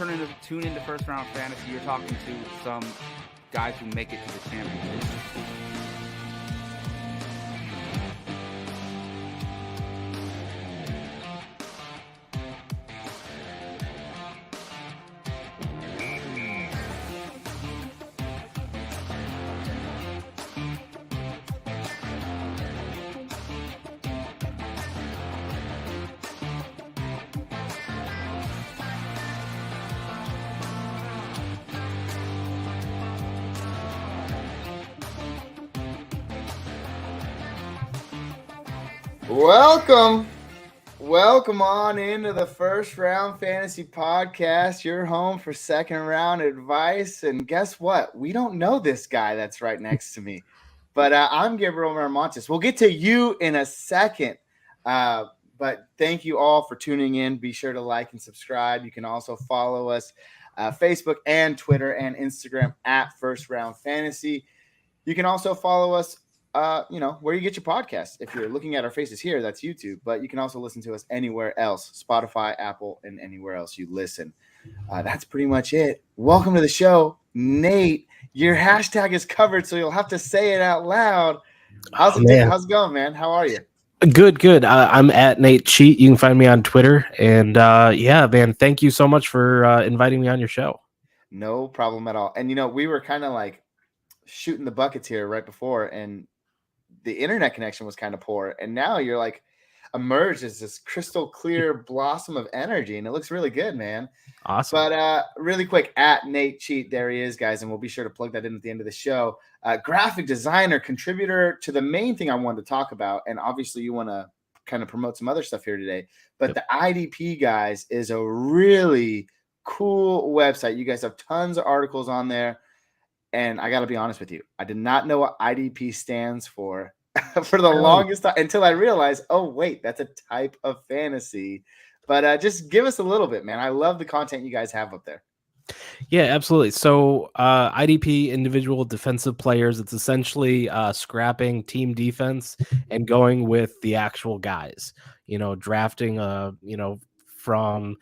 tune into First Round Fantasy. You're talking to some guys who make it to the championship. Welcome on into the First Round Fantasy Podcast, your home for second round advice. And guess what? We don't know this guy that's right next to me, but I'm Gabriel Miramontes. We'll get to you in a second, but thank you all for tuning in. Be sure to like and subscribe. You can also follow us Facebook and Twitter and Instagram at First Round Fantasy. You can also follow us where you get your podcasts. If you're looking at our faces here, that's YouTube, but you can also listen to us anywhere else, Spotify, Apple, and anywhere else you listen. That's pretty much it. Welcome to the show, Nate. Your hashtag is covered, so you'll have to say it out loud. How's it going, man? How are you? Good. I'm at Nate Cheat. You can find me on Twitter. And yeah, man, thank you so much for inviting me on your show. No problem at all. And, we were kind of like shooting the buckets here right before, and the internet connection was kind of poor, and now you're like emerged as this crystal clear blossom of energy, and it looks really good, man. Awesome. But really quick, at Nate Cheat, there he is, guys, and we'll be sure to plug that in at the end of the show. Graphic designer, contributor to the main thing I wanted to talk about, and obviously you want to kind of promote some other stuff here today, but the IDP, guys, is a really cool website. You guys have tons of articles on there. And I got to be honest with you, I did not know what IDP stands for the longest time until I realized, oh, wait, that's a type of fantasy. But just give us a little bit, man. I love the content you guys have up there. Yeah, absolutely. So IDP, individual defensive players, it's essentially scrapping team defense and going with the actual guys, drafting, from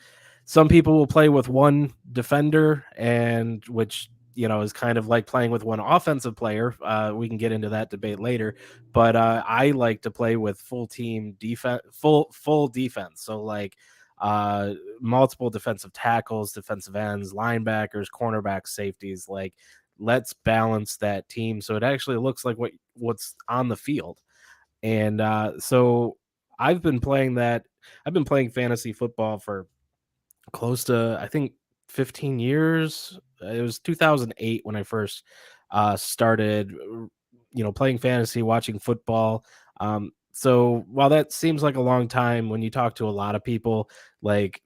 some people will play with one defender, and which is kind of like playing with one offensive player. We can get into that debate later, but I like to play with full team defense, full defense. So like multiple defensive tackles, defensive ends, linebackers, cornerbacks, safeties. Like, let's balance that team so it actually looks like what's on the field. And so I've been playing that. I've been playing fantasy football for close to, I think, 15 years. It was 2008 when I first started, playing fantasy, watching football. So while that seems like a long time, when you talk to a lot of people, like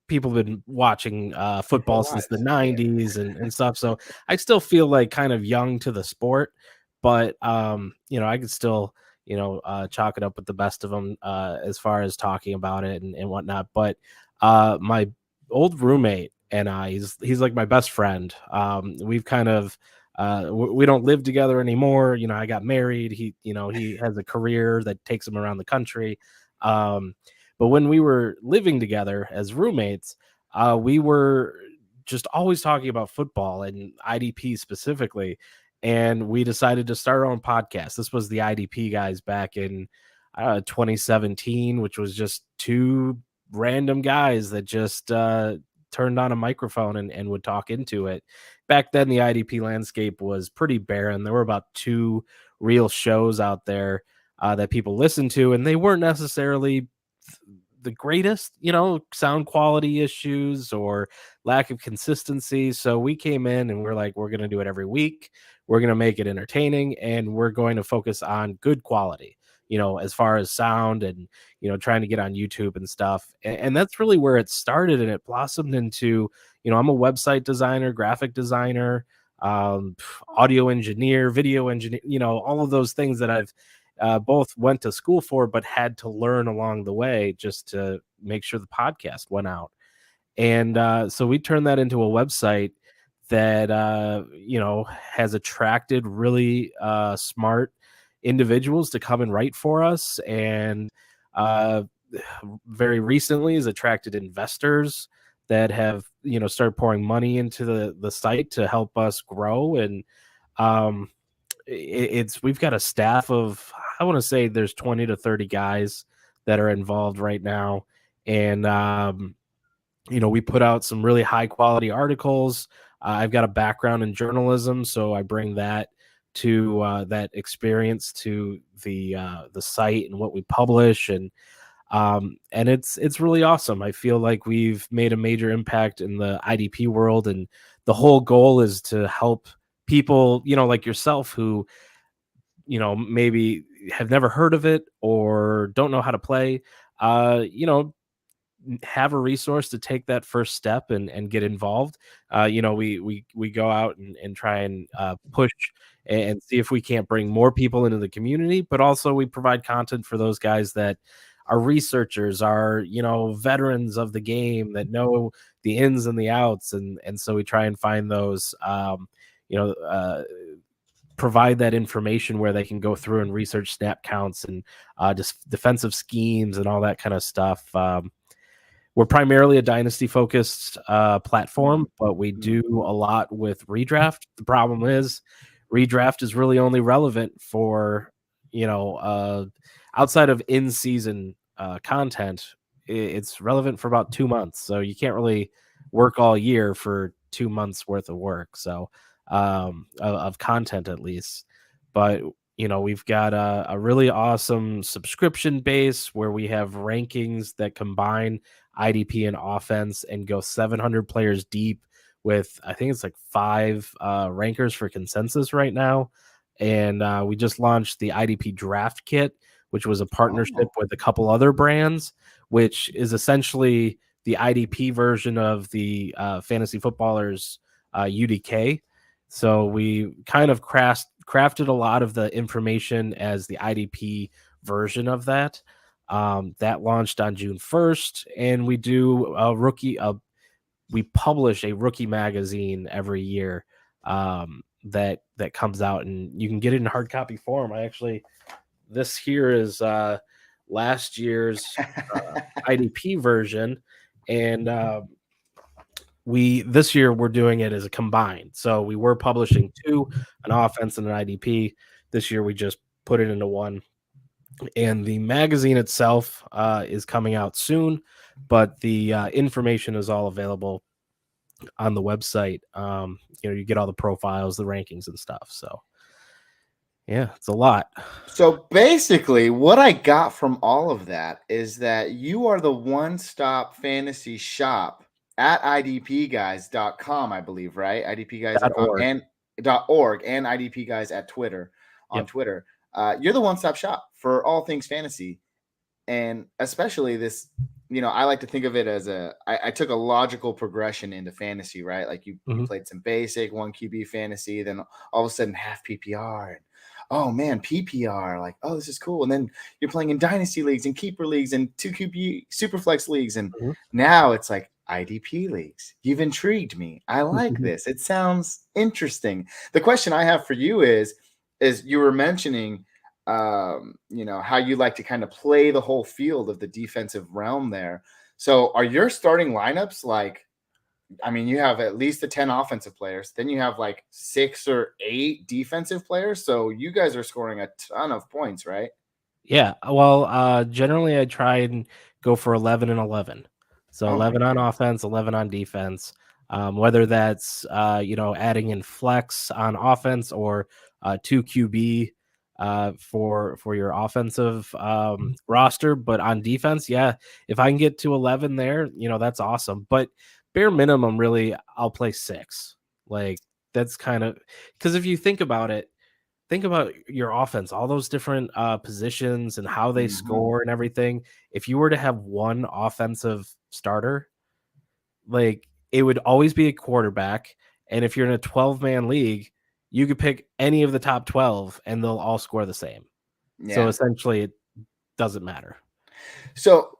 people have been watching football since the 90s and stuff. So I still feel like kind of young to the sport, but I could still, chalk it up with the best of them as far as talking about it and whatnot. But my old roommate and he's like my best friend. We've kind of we don't live together anymore. I got married. He has a career that takes him around the country. But when we were living together as roommates, we were just always talking about football and IDP specifically. And we decided to start our own podcast. This was the IDP guys back in 2017, which was just two random guys that just turned on a microphone and would talk into it. Back then, the IDP landscape was pretty barren. There were about 2 real shows out there that people listened to, and they weren't necessarily the greatest, sound quality issues or lack of consistency. So we came in and we're like, we're going to do it every week. We're going to make it entertaining, and we're going to focus on good quality, as far as sound and, trying to get on YouTube and stuff. And that's really where it started. And it blossomed into, I'm a website designer, graphic designer, audio engineer, video engineer, all of those things that I've both went to school for, but had to learn along the way just to make sure the podcast went out. And so we turned that into a website that, has attracted really smart individuals to come and write for us. And very recently has attracted investors that have, started pouring money into the site to help us grow. And we've got a staff of, I want to say there's 20 to 30 guys that are involved right now. And, we put out some really high quality articles. I've got a background in journalism, so I bring that to that experience to the site and what we publish. And it's really awesome. I feel like we've made a major impact in the IDP world, and the whole goal is to help people, like yourself, who, maybe have never heard of it or don't know how to play, have a resource to take that first step and get involved. We go out and try and push and see if we can't bring more people into the community, but also we provide content for those guys that are researchers, are veterans of the game that know the ins and the outs, and so we try and find those provide that information where they can go through and research snap counts and just defensive schemes and all that kind of stuff. We're primarily a dynasty focused platform, but we do a lot with redraft. The problem is redraft is really only relevant for, outside of in-season content. It's relevant for about 2 months. So you can't really work all year for 2 months worth of work. So of content at least. But we've got a really awesome subscription base where we have rankings that combine IDP and offense and go 700 players deep with, I think it's like 5 rankers for consensus right now. And we just launched the IDP draft kit, which was a partnership with a couple other brands, which is essentially the IDP version of the Fantasy Footballers UDK. So we kind of crafted a lot of the information as the IDP version of that. That launched on June 1st, and we do we publish a rookie magazine every year that comes out, and you can get it in hard copy form. This here is last year's IDP version, and this year we're doing it as a combined. So we were publishing 2, an offense and an IDP. This year we just put it into one. And the magazine itself is coming out soon, but the information is all available on the website. You get all the profiles, the rankings and stuff. So yeah, it's a lot. So basically, what I got from all of that is that you are the one-stop fantasy shop at idpguys.com, I believe, right? idpguys.com and .org and IDP guys at Twitter on Twitter. You're the one-stop shop for all things fantasy, and especially this. I like to think of it as I took a logical progression into fantasy, right? Like you played some basic 1 QB fantasy, then all of a sudden half PPR, and oh man, PPR, like, oh, this is cool. And then you're playing in dynasty leagues and keeper leagues and 2 QB superflex leagues, and now it's like IDP leagues. You've intrigued me. I like this. It sounds interesting. The question I have for you is you were mentioning how you like to kind of play the whole field of the defensive realm there. So are your starting lineups like, you have at least 10 offensive players, then you have like 6 or 8 defensive players. So you guys are scoring a ton of points, right? Yeah. Well, generally I try and go for 11 and 11. So 11 on offense, 11 on defense. Whether that's adding in flex on offense or 2 QB for your offensive roster, but on defense, if I can get to 11 there, that's awesome. But bare minimum, really, I'll play 6. Like that's kind of, because if you think about it, think about your offense, all those different positions and how they score and everything. If you were to have one offensive starter, like it would always be a quarterback. And if you're in a 12-man league, you could pick any of the top 12 and they'll all score the same. Yeah. So essentially it doesn't matter. So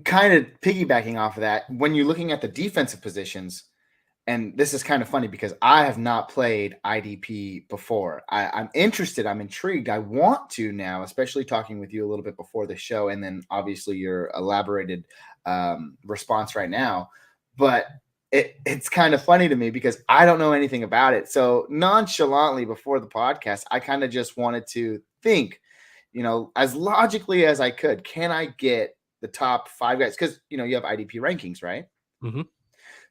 kind of piggybacking off of that, when you're looking at the defensive positions, and this is kind of funny because I have not played IDP before. I'm interested. I'm intrigued. I want to now, especially talking with you a little bit before the show, and then obviously your elaborated response right now. but it's kind of funny to me because I don't know anything about it. So nonchalantly before the podcast, I kind of just wanted to think, as logically as I could, can I get the top 5 guys? Because, you have IDP rankings, right? Mm-hmm.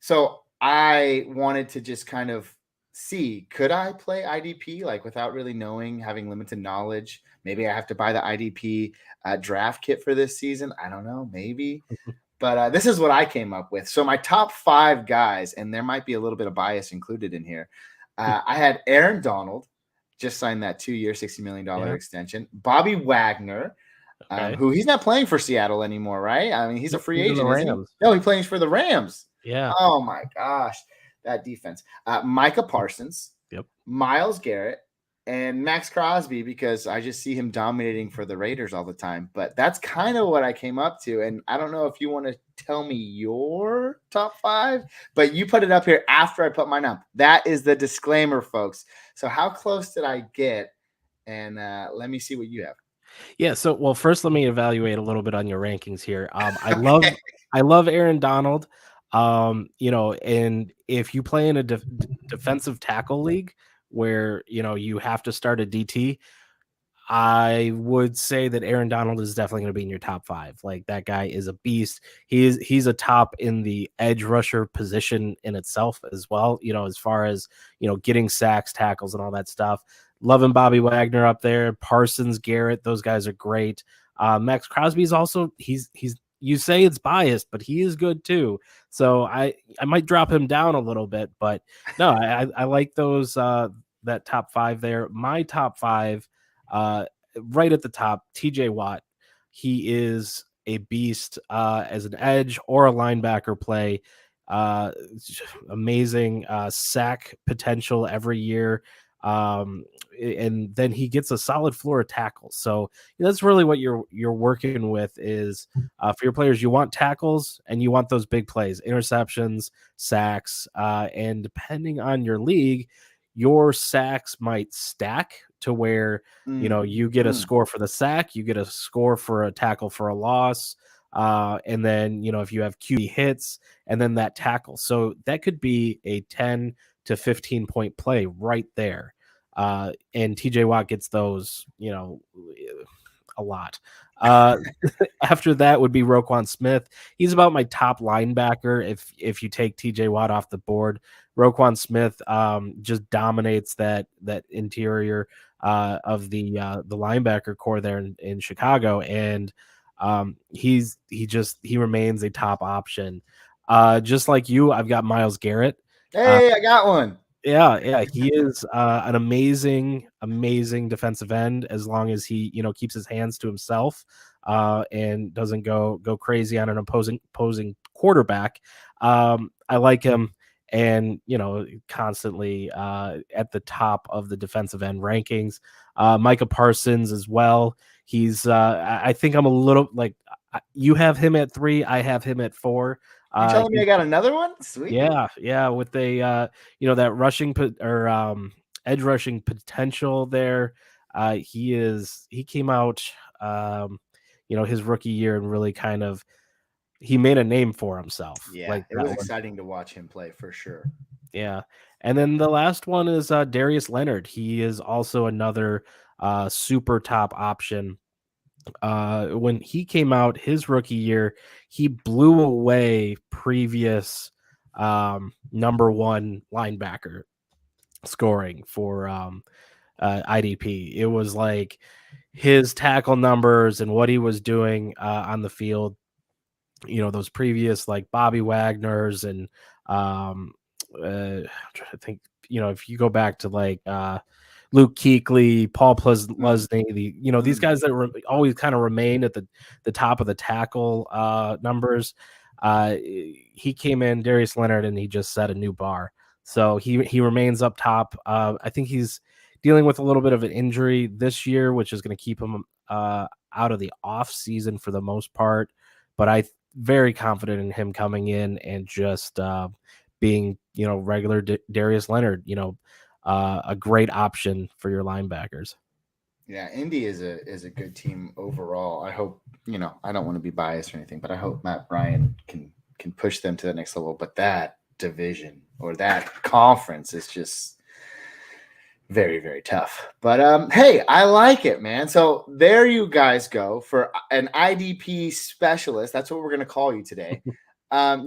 So I wanted to just kind of see, could I play IDP like without really knowing, having limited knowledge? Maybe I have to buy the IDP draft kit for this season. I don't know, maybe. But this is what I came up with. So my top 5 guys, and there might be a little bit of bias included in here. I had Aaron Donald, just signed that 2-year, $60 million extension. Bobby Wagner, Okay. who he's not playing for Seattle anymore, right? I mean, he's a free agent, isn't he? No, he plays for the Rams. Yeah. Oh my gosh, that defense. Micah Parsons. Yep. Myles Garrett. And Max Crosby, because I just see him dominating for the Raiders all the time. But that's kind of what I came up to. And I don't know if you want to tell me your top 5, but you put it up here after I put mine up. That is the disclaimer, folks. So how close did I get? And let me see what you have. Yeah. So, well, first, let me evaluate a little bit on your rankings here. I Okay. love Aaron Donald. And if you play in a defensive tackle league where you have to start a DT, I would say that Aaron Donald is definitely going to be in your top 5. Like, that guy is a beast. He's a top in the edge rusher position in itself as well. As far as getting sacks, tackles, and all that stuff. Loving Bobby Wagner up there, Parsons, Garrett, those guys are great. Max Crosby is also he's. You say it's biased, but he is good too. So I might drop him down a little bit, but no, I like those that top 5 there. My top 5. Right at the top, TJ Watt. He is a beast as an edge or a linebacker play. Amazing sack potential every year. And then he gets a solid floor of tackles. So that's really what you're working with is for your players. You want tackles and you want those big plays, interceptions, sacks, and depending on your league, your sacks might stack to where you get a score for the sack, you get a score for a tackle for a loss, and then if you have QB hits and then that tackle, so that could be a 10 to 15 point play right there. And TJ Watt gets those a lot. After that would be Roquan Smith. He's about my top linebacker if you take TJ Watt off the board. Roquan Smith just dominates that interior of the linebacker core there in Chicago, and he remains a top option. Just like you, I've got Myles Garrett. Hey, I got one. Yeah, he is an amazing defensive end as long as he keeps his hands to himself and doesn't go crazy on an opposing quarterback. I like him, and constantly at the top of the defensive end rankings. Micah Parsons as well. He's I think I'm a little like you have him at 3, I have him at 4. You telling me I got another one? Sweet. Yeah, with a that rushing edge rushing potential there. He came out his rookie year and really kind of he made a name for himself. Yeah, like it was exciting to watch him play for sure. Yeah. And then the last one is Darius Leonard. He is also another super top option. When he came out his rookie year, he blew away previous number 1 linebacker scoring for IDP. It was like his tackle numbers and what he was doing on the field. Those previous like Bobby Wagner's and I'm trying to think. If you go back to like Luke Kuechly, Paul Lesney, these guys that always kind of remain at the top of the tackle numbers. He came in, Darius Leonard, and he just set a new bar. So he remains up top. I think he's dealing with a little bit of an injury this year, which is going to keep him out of the off season for the most part. But I'm very confident in him coming in and just being regular Darius Leonard. A great option for your linebackers. Yeah, Indy is a good team overall. I hope I don't want to be biased or anything, but I hope Matt Bryan can can push them to the next level. But that division or that conference is just very, very tough. But hey, I like it, man. So there you guys go for an IDP specialist. That's what we're going to call you today.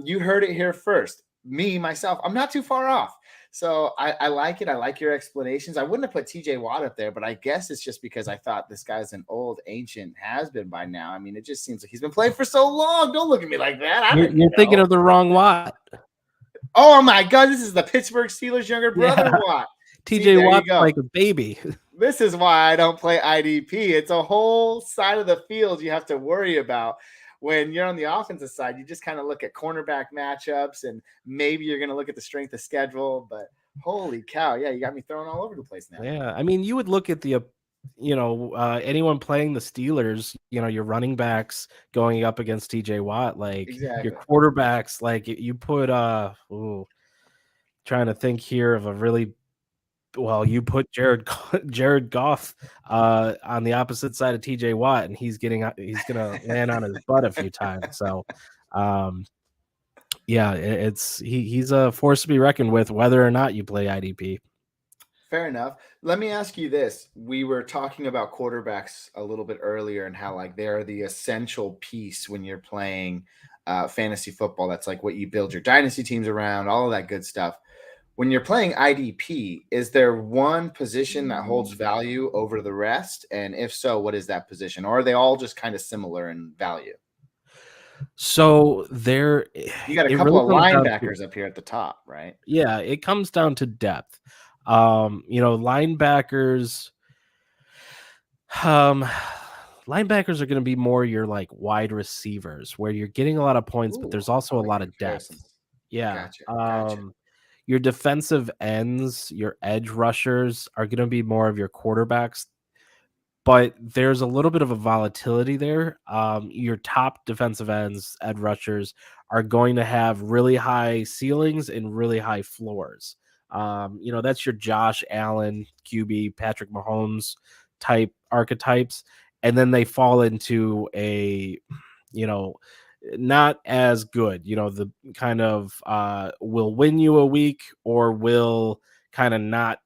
You heard it here first. Me, myself, I'm not too far off. So I like it. I like your explanations. I wouldn't have put TJ Watt up there, but I guess it's just because I thought this guy's an old, ancient has-been by now. I mean, it just seems like he's been playing for so long. Don't look at me like that. You're thinking of the wrong Watt. Oh, my God. This is the Pittsburgh Steelers' younger brother, Watt. TJ Watt's like a baby. This is why I don't play IDP. It's a whole side of the field you have to worry about. When you're on the offensive side, you just kind of look at cornerback matchups and maybe you're going to look at the strength of schedule. But holy cow, yeah, you got me thrown all over the place now. Yeah, I mean, you would look at the, anyone playing the Steelers, your running backs going up against TJ Watt, like Exactly. your quarterbacks, like you put, trying to think here of a really. Well, you put Jared Goff on the opposite side of TJ Watt, and he's gonna land on his butt a few times. So, yeah, he's a force to be reckoned with, whether or not you play IDP. Fair enough. Let me ask you this: we were talking about quarterbacks a little bit earlier, and how like they are the essential piece when you're playing fantasy football. That's like what you build your dynasty teams around, all of that good stuff. When you're playing IDP, is there one position that holds value over the rest? And if so, what is that position? Or are they all just kind of similar in value? So you got a couple of linebackers up here at the top, right? Yeah, it comes down to depth. Linebackers linebackers are going to be more your like wide receivers where you're getting a lot of points, but there's also a lot of depth. Yeah. Gotcha. Your defensive ends, your edge rushers are going to be more of your quarterbacks, but there's a little bit of a volatility there. Your top defensive ends, edge rushers, are going to have really high ceilings and really high floors. That's your Josh Allen, QB, Patrick Mahomes type archetypes, and then they fall into a, not as good, the kind of will win you a week or will kind of not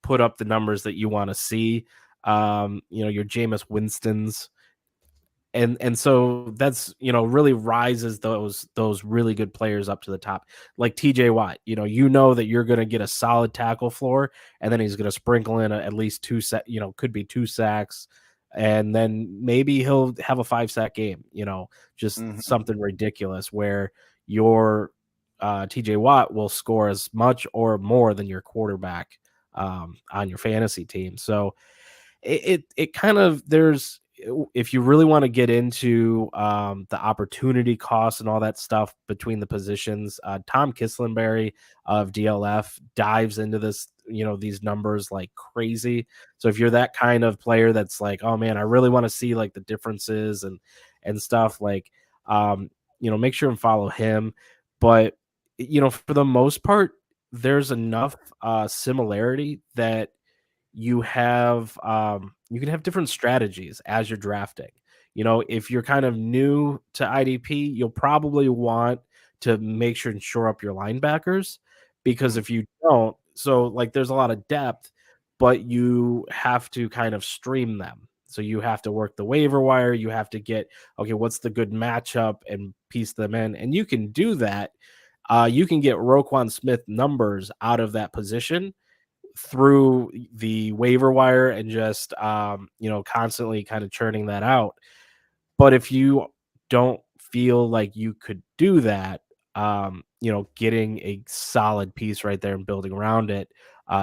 put up the numbers that you want to see. Your Jameis Winstons. And so that's, really rises those really good players up to the top, like TJ Watt. That you're going to get a solid tackle floor, and then he's going to sprinkle in at least could be 2 sacks, and then maybe he'll have a 5-sack game, just something ridiculous where your TJ Watt will score as much or more than your quarterback on your fantasy team. So it kind of, if you really want to get into the opportunity costs and all that stuff between the positions, Tom Kislenberry of DLF dives into this, these numbers like crazy. So if you're that kind of player that's like, oh man, I really want to see like the differences and stuff, like, make sure and follow him. But, for the most part, there's enough similarity that you can have different strategies as you're drafting. If you're kind of new to IDP, you'll probably want to make sure and shore up your linebackers, because if you don't, so like there's a lot of depth, but you have to kind of stream them. So you have to work the waiver wire. You have to get, okay, what's the good matchup and piece them in. And you can do that. You can get Roquan Smith numbers out of that position through the waiver wire and just constantly kind of churning that out. But if you don't feel like you could do that, getting a solid piece right there and building around it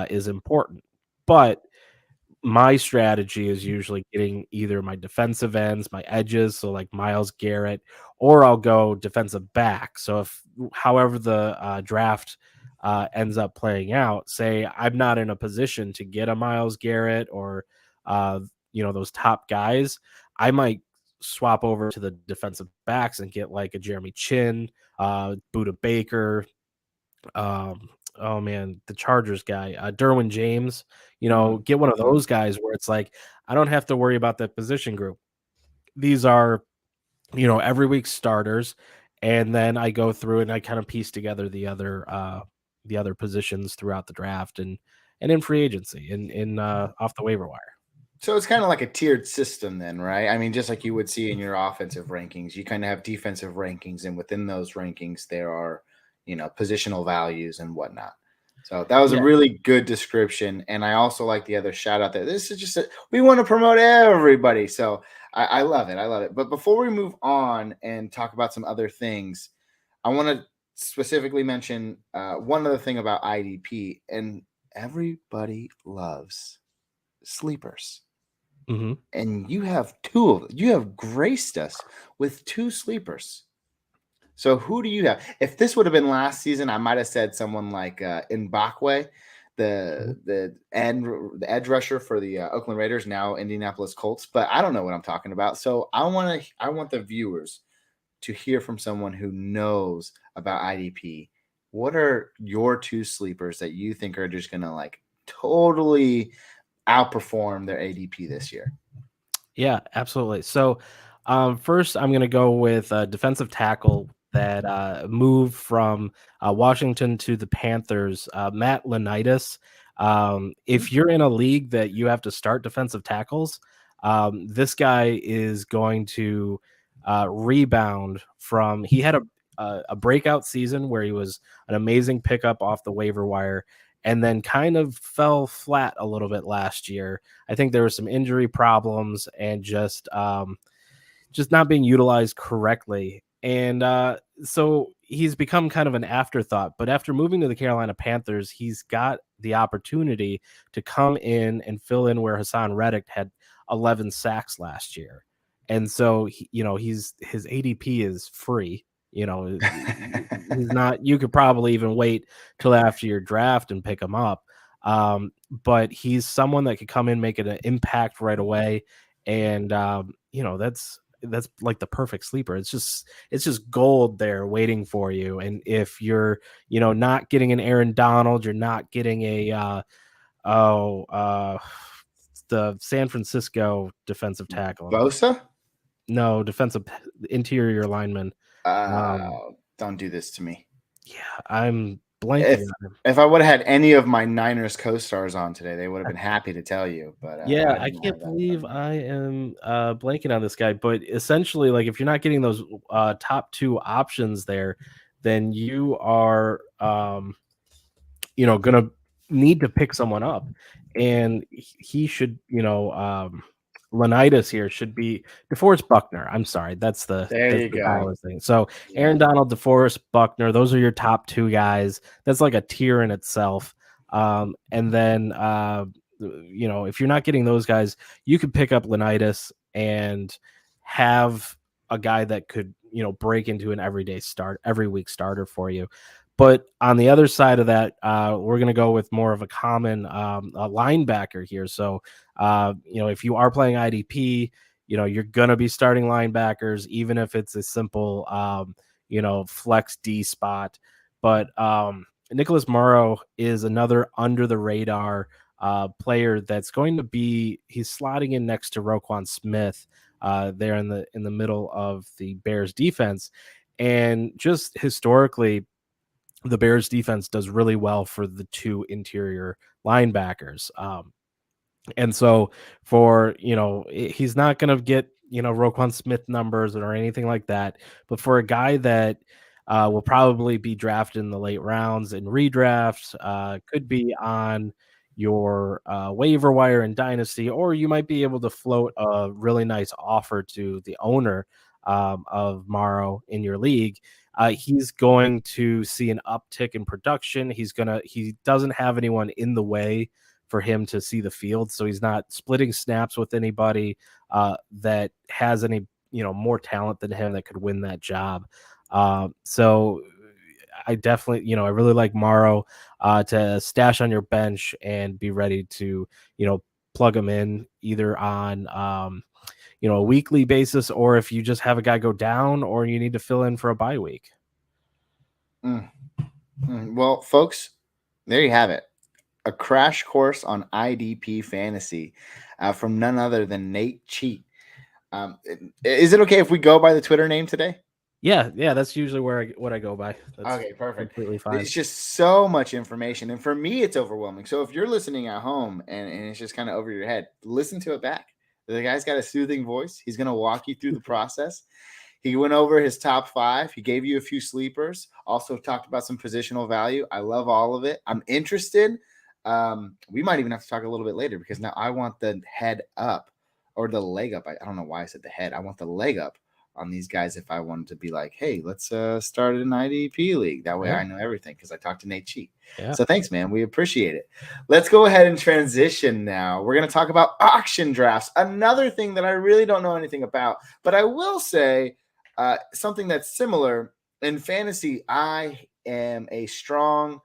is important. But my strategy is usually getting either my defensive ends, my edges, so like Myles Garrett, or I'll go defensive back. So if however the draft ends up playing out, say I'm not in a position to get a Myles Garrett or those top guys, I might swap over to the defensive backs and get like a Jeremy Chin, Buda Baker, oh man, the Chargers guy, Derwin James, get one of those guys where it's like, I don't have to worry about that position group. These are, every week starters, and then I go through and I kind of piece together the other positions throughout the draft and in free agency and in off the waiver wire. So it's kind of like a tiered system then, right? I mean, just like you would see in your offensive rankings, you kind of have defensive rankings, and within those rankings, there are, positional values and whatnot. So that was a Yeah. really good description. And I also like the other shout out there. This is just, we want to promote everybody. So I love it. I love it. But before we move on and talk about some other things, I want to specifically mention one other thing about IDP, and everybody loves sleepers. Mm-hmm. And you have two of them. You have graced us with two sleepers. So who do you have? If this would have been last season, I might have said someone like Mbakwe, the edge rusher for the Oakland Raiders, now Indianapolis Colts. But I don't know what I'm talking about. So I want the viewers to hear from someone who knows about IDP. What are your two sleepers that you think are just gonna like totally outperform their ADP this year? Yeah, absolutely. So, first, I'm going to go with a defensive tackle that moved from Washington to the Panthers, Matt Leonidas. If you're in a league that you have to start defensive tackles, this guy is going to rebound from. He had a breakout season where he was an amazing pickup off the waiver wire, and then kind of fell flat a little bit last year. I think there were some injury problems and just not being utilized correctly. And so he's become kind of an afterthought. But after moving to the Carolina Panthers, he's got the opportunity to come in and fill in where Hassan Reddick had 11 sacks last year. And so, his ADP is free. He's not, you could probably even wait till after your draft and pick him up. But he's someone that could come in, make an impact right away. And, that's like the perfect sleeper. It's just gold there waiting for you. And if you're, not getting an Aaron Donald, you're not getting a, the San Francisco defensive tackle. Bosa? No, defensive interior lineman. Don't do this to me. Yeah, I'm blanking on him. If I would have had any of my Niners co-stars on today, they would have been happy to tell you. But Yeah, I can't believe I am blanking on this guy. But essentially, like, if you're not getting those top two options there, then you are gonna need to pick someone up, and he should, Leonidas here should be DeForest Buckner. I'm sorry, that's the Dallas thing. So Aaron Donald, DeForest Buckner, those are your top two guys. That's like a tier in itself. And then if you're not getting those guys, you could pick up Leonidas and have a guy that could break into an every week starter for you. But on the other side of that, we're going to go with more of a common a linebacker here. So, if you are playing IDP, you're going to be starting linebackers, even if it's a simple, flex D spot. But Nicholas Morrow is another under the radar player that's going to be, he's slotting in next to Roquan Smith there in the middle of the Bears defense. And just historically, the Bears defense does really well for the two interior linebackers. And so he's not going to get, Roquan Smith numbers or anything like that. But for a guy that will probably be drafted in the late rounds and redrafts, could be on your waiver wire in Dynasty, or you might be able to float a really nice offer to the owner of Morrow in your league. He's going to see an uptick in production. He doesn't have anyone in the way for him to see the field, so he's not splitting snaps with anybody that has any more talent than him that could win that job. So I definitely, I really like Morrow to stash on your bench and be ready to plug him in either on a weekly basis, or if you just have a guy go down or you need to fill in for a bye week. Well, folks, there you have it. A crash course on IDP fantasy from none other than Nate Cheat. Is it okay if we go by the Twitter name today? Yeah, that's usually what I go by. That's Okay, perfect. completely fine. It's just so much information. And for me, it's overwhelming. So if you're listening at home and it's just kind of over your head, listen to it back. The guy's got a soothing voice. He's going to walk you through the process. He went over his top 5. He gave you a few sleepers, also talked about some positional value. I love all of it. I'm interested. We might even have to talk a little bit later because now I want the head up or the leg up. I don't know why I said the head. I want the leg up on these guys if I wanted to be like, hey, let's start an IDP league. That way Yeah. I know everything because I talked to Nate Cheek. Yeah. So thanks, man. We appreciate it. Let's go ahead and transition now. We're going to talk about auction drafts, another thing that I really don't know anything about, but I will say something that's similar in fantasy. I am a strong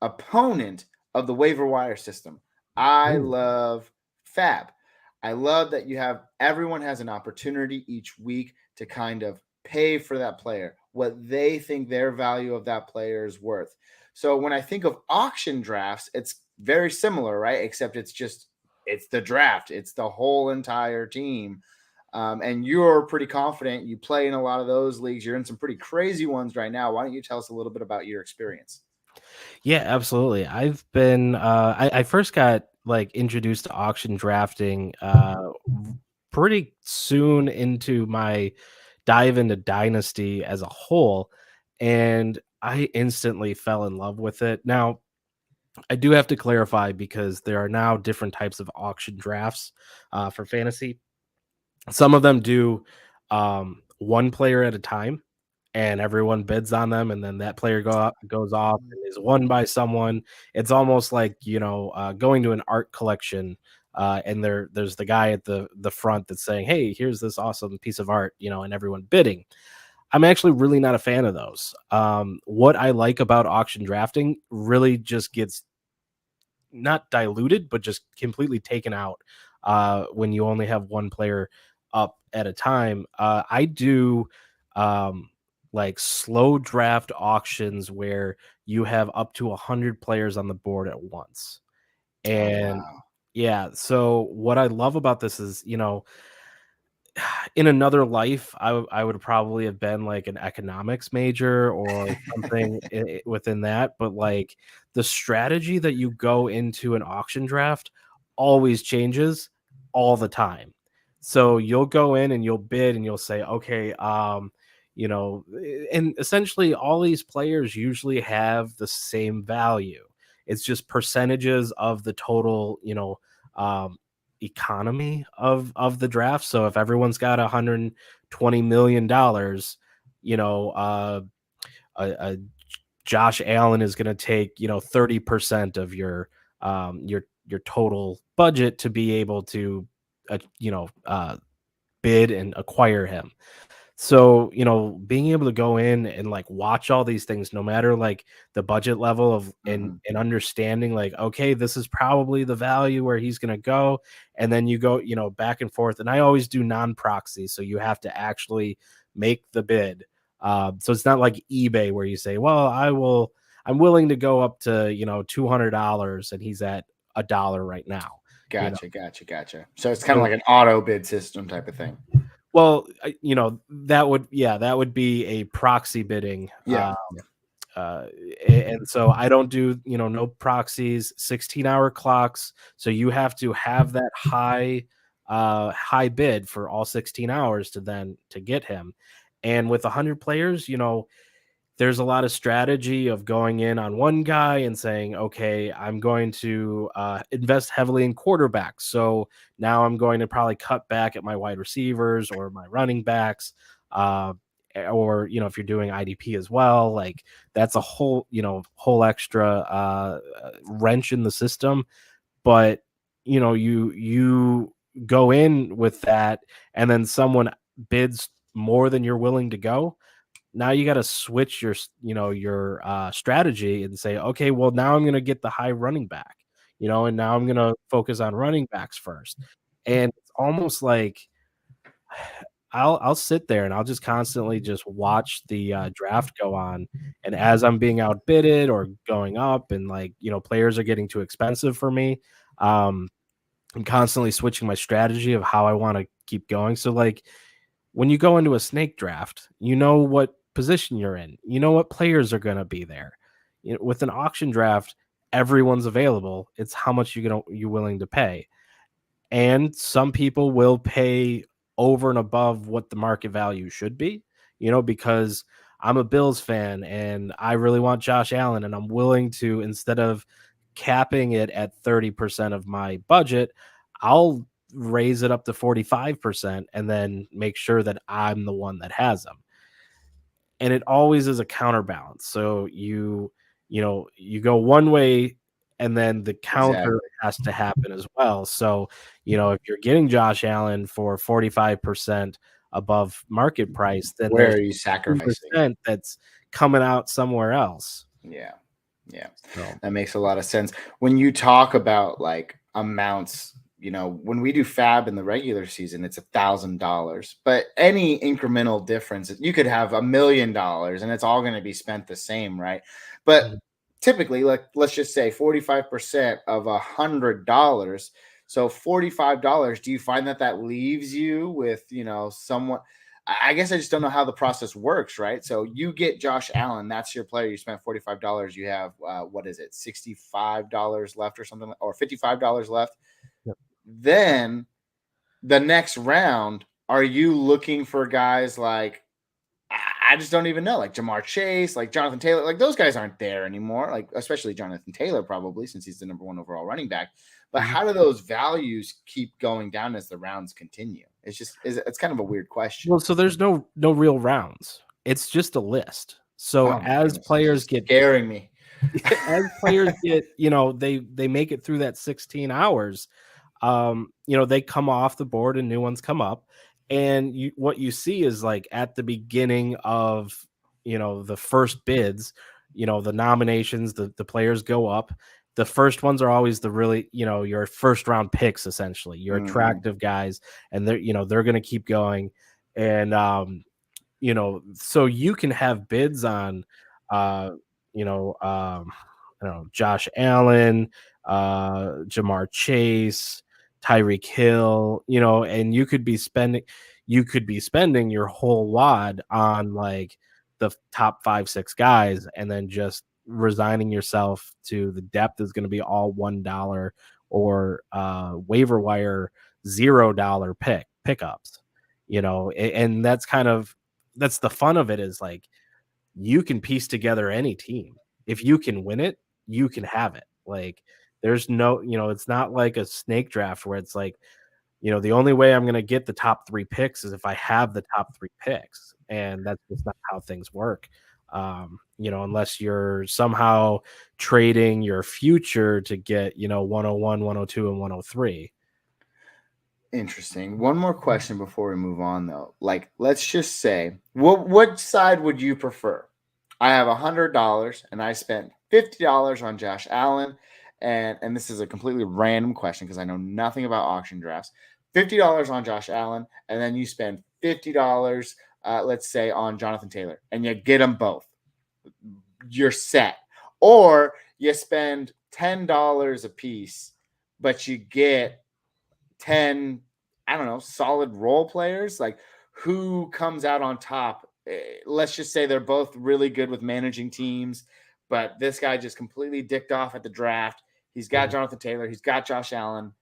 opponent of the waiver wire system. I love Fab. I love that everyone has an opportunity each week to kind of pay for that player, what they think their value of that player is worth. So when I think of auction drafts, it's very similar, right? Except it's the draft, it's the whole entire team. And you're pretty confident. You play in a lot of those leagues. You're in some pretty crazy ones right now. Why don't you tell us a little bit about your experience? Yeah, absolutely. I've been I first got like introduced to auction drafting pretty soon into my dive into Dynasty as a whole, and I instantly fell in love with it. Now, I do have to clarify because there are now different types of auction drafts for fantasy. Some of them do one player at a time, and everyone bids on them, and then that player goes off and is won by someone. It's almost like going to an art collection, and there's the guy at the front that's saying, "Hey, here's this awesome piece of art," and everyone bidding. I'm actually really not a fan of those. What I like about auction drafting really just gets not diluted, but just completely taken out when you only have one player up at a time. I do like slow draft auctions where you have up to 100 players on the board at once. Oh, And wow. yeah, so what I love about this is, in another life, I would probably have been like an economics major or something within that. But like the strategy that you go into an auction draft always changes all the time. So you'll go in and you'll bid and you'll say, okay, and essentially all these players usually have the same value. It's just percentages of the total, economy of the draft. So if everyone's got $120 million, you know, a Josh Allen is going to take 30% of your total budget to be able to bid and acquire him. So, being able to go in and like watch all these things, no matter like the budget level of and understanding like, okay, this is probably the value where he's going to go. And then you go, back and forth. And I always do non-proxy. So you have to actually make the bid. So it's not like eBay where you say, well, I'm willing to go up to, $200 and he's at $1 right now. Gotcha. So it's kind of like an auto bid system type of thing. Well, that would be a proxy bidding. Yeah. And so I don't do, no proxies, 16-hour clocks. So you have to have that high bid for all 16 hours to get him. And with 100 players, there's a lot of strategy of going in on one guy and saying, okay, I'm going to invest heavily in quarterbacks. So now I'm going to probably cut back at my wide receivers or my running backs. Or, if you're doing IDP as well, like that's a whole extra wrench in the system. But, you go in with that and then someone bids more than you're willing to go. Now you got to switch your strategy and say, okay, well now I'm going to get the high running back, and now I'm going to focus on running backs first. And it's almost like I'll sit there and I'll just constantly just watch the draft go on, and as I'm being outbidded or going up, and like players are getting too expensive for me, I'm constantly switching my strategy of how I want to keep going. So like When you go into a snake draft, you know what position you're in. You know what players are going to be there. With an auction draft, everyone's available. It's how much you're willing to pay. And some people will pay over and above what the market value should be, because I'm a Bills fan and I really want Josh Allen, and I'm willing to, instead of capping it at 30% of my budget, I'll raise it up to 45% and then make sure that I'm the one that has them. And it always is a counterbalance. So you go one way and then the counter Exactly. has to happen as well. So, if you're getting Josh Allen for 45% above market price, then Where there's are you sacrificing? 10% that's coming out somewhere else. Yeah. Yeah. So, That makes a lot of sense. When you talk about like amounts, when we do fab in the regular season, it's $1,000. But any incremental difference, you could have $1 million and it's all going to be spent the same, right? But Mhm. typically, like let's just say 45% of $100. So $45. Do you find that leaves you with, someone? I guess I just don't know how the process works, right? So you get Josh Allen, that's your player. You spent $45. You have what is it, $65 left or something, or $55 left. Yep. Then the next round, are you looking for guys like I just don't even know, like Jamar Chase, like Jonathan Taylor, like those guys aren't there anymore. Like especially Jonathan Taylor, probably since he's the number one overall running back. But Mhm. how do those values keep going down as the rounds continue? It's kind of a weird question. Well, so there's no real rounds. It's just a list. So Oh my as goodness, this players is get scaring me. they make it through that 16 hours, they come off the board and new ones come up. And what you see is like at the beginning of, the first bids, the nominations, the players go up. The first ones are always the really, your first round picks, essentially, your Mhm. attractive guys. And they're going to keep going. And, so you can have bids on, uh, you know, um, Josh Allen, Jamar Chase, Tyreek Hill, and you could be spending your whole wad on like the top 5, 6 guys, and then just resigning yourself to the depth is going to be all $1 or waiver wire $0 pickups, and that's the fun of it, is like you can piece together any team. If you can win it, you can have it. Like there's no, it's not like a snake draft where it's like, the only way I'm going to get the top 3 picks is if I have the top 3 picks. And that's just not how things work. Unless you're somehow trading your future to get, 101, 102, and 103. Interesting. One more question before we move on, though. Like, let's just say, what side would you prefer? I have $100 and I spent $50 on Josh Allen, and this is a completely random question because I know nothing about auction drafts. $50 on Josh Allen, and then you spend $50, let's say, on Jonathan Taylor, and you get them both. You're set. Or you spend $10 a piece, but you get 10, I don't know, solid role players. Like, who comes out on top? Let's just say they're both really good with managing teams, but this guy just completely dicked off at the draft. He's got Mhm. Jonathan Taylor, he's got Josh Allen.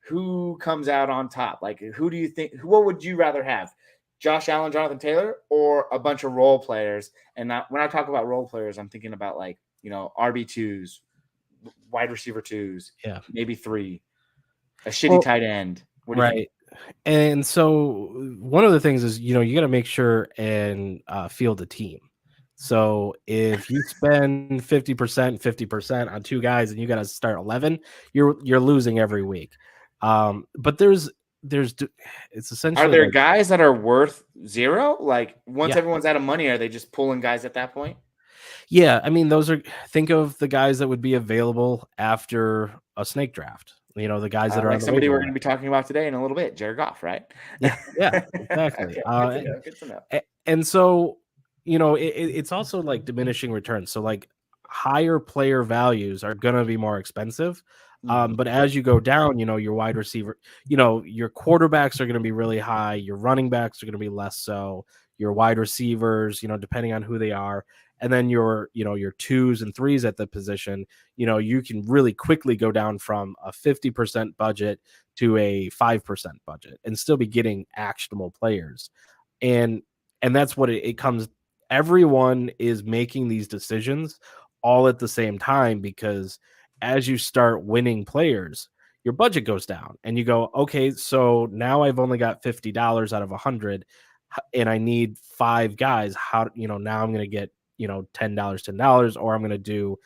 Who comes out on top? Like, who do you think? What would you rather have? Josh Allen, Jonathan Taylor, or a bunch of role players? And when I talk about role players, I'm thinking about like, RB2s, wide receiver twos, Yeah. maybe 3, a shitty Well, tight end. What do you think? right. And so one of the things is, you got to make sure and field a team. So if you spend 50%, 50% on 2 guys and you got to start 11, you're losing every week. But it's Are essentially there like, guys that are worth 0? Like, once yeah. everyone's out of money, are they just pulling guys at that point? Yeah, I mean, think of the guys that would be available after a snake draft. The guys that are Like on the somebody waiver we're wire. going to be talking about today in a little bit, Jared Goff, right? Yeah, yeah, exactly. Okay, good to know. Good to know. And so, it's also like diminishing returns. So, like, higher player values are going to be more expensive. But as you go down, your wide receiver, your quarterbacks are going to be really high. Your running backs are going to be less so. Your wide receivers, depending on who they are, and then your twos and threes at the position, you can really quickly go down from a 50% budget to a 5% budget and still be getting actionable players. And that's what it comes. Everyone is making these decisions all at the same time, because as you start winning players, your budget goes down and you go, okay, so now I've only got $50 out of 100 and I need 5 guys. How, now I'm going to get, $10, or I'm going to do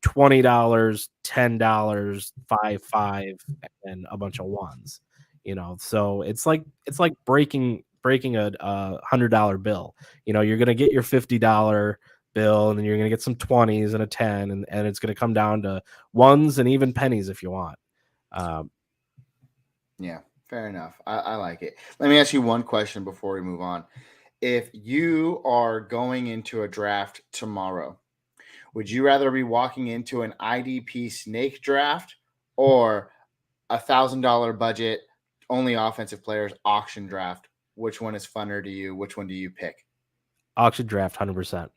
$20, $10, 5, and a bunch of ones, so it's like breaking a $100 bill. You're going to get your $50 bill, and then you're going to get some 20s and a 10, and it's going to come down to ones and even pennies if you want. Yeah, fair enough. I like it. Let me ask you one question before we move on. If you are going into a draft tomorrow, would you rather be walking into an IDP snake draft or $1,000 budget, only offensive players auction draft? Which one is funner to you? Which one do you pick? Auction draft, 100%.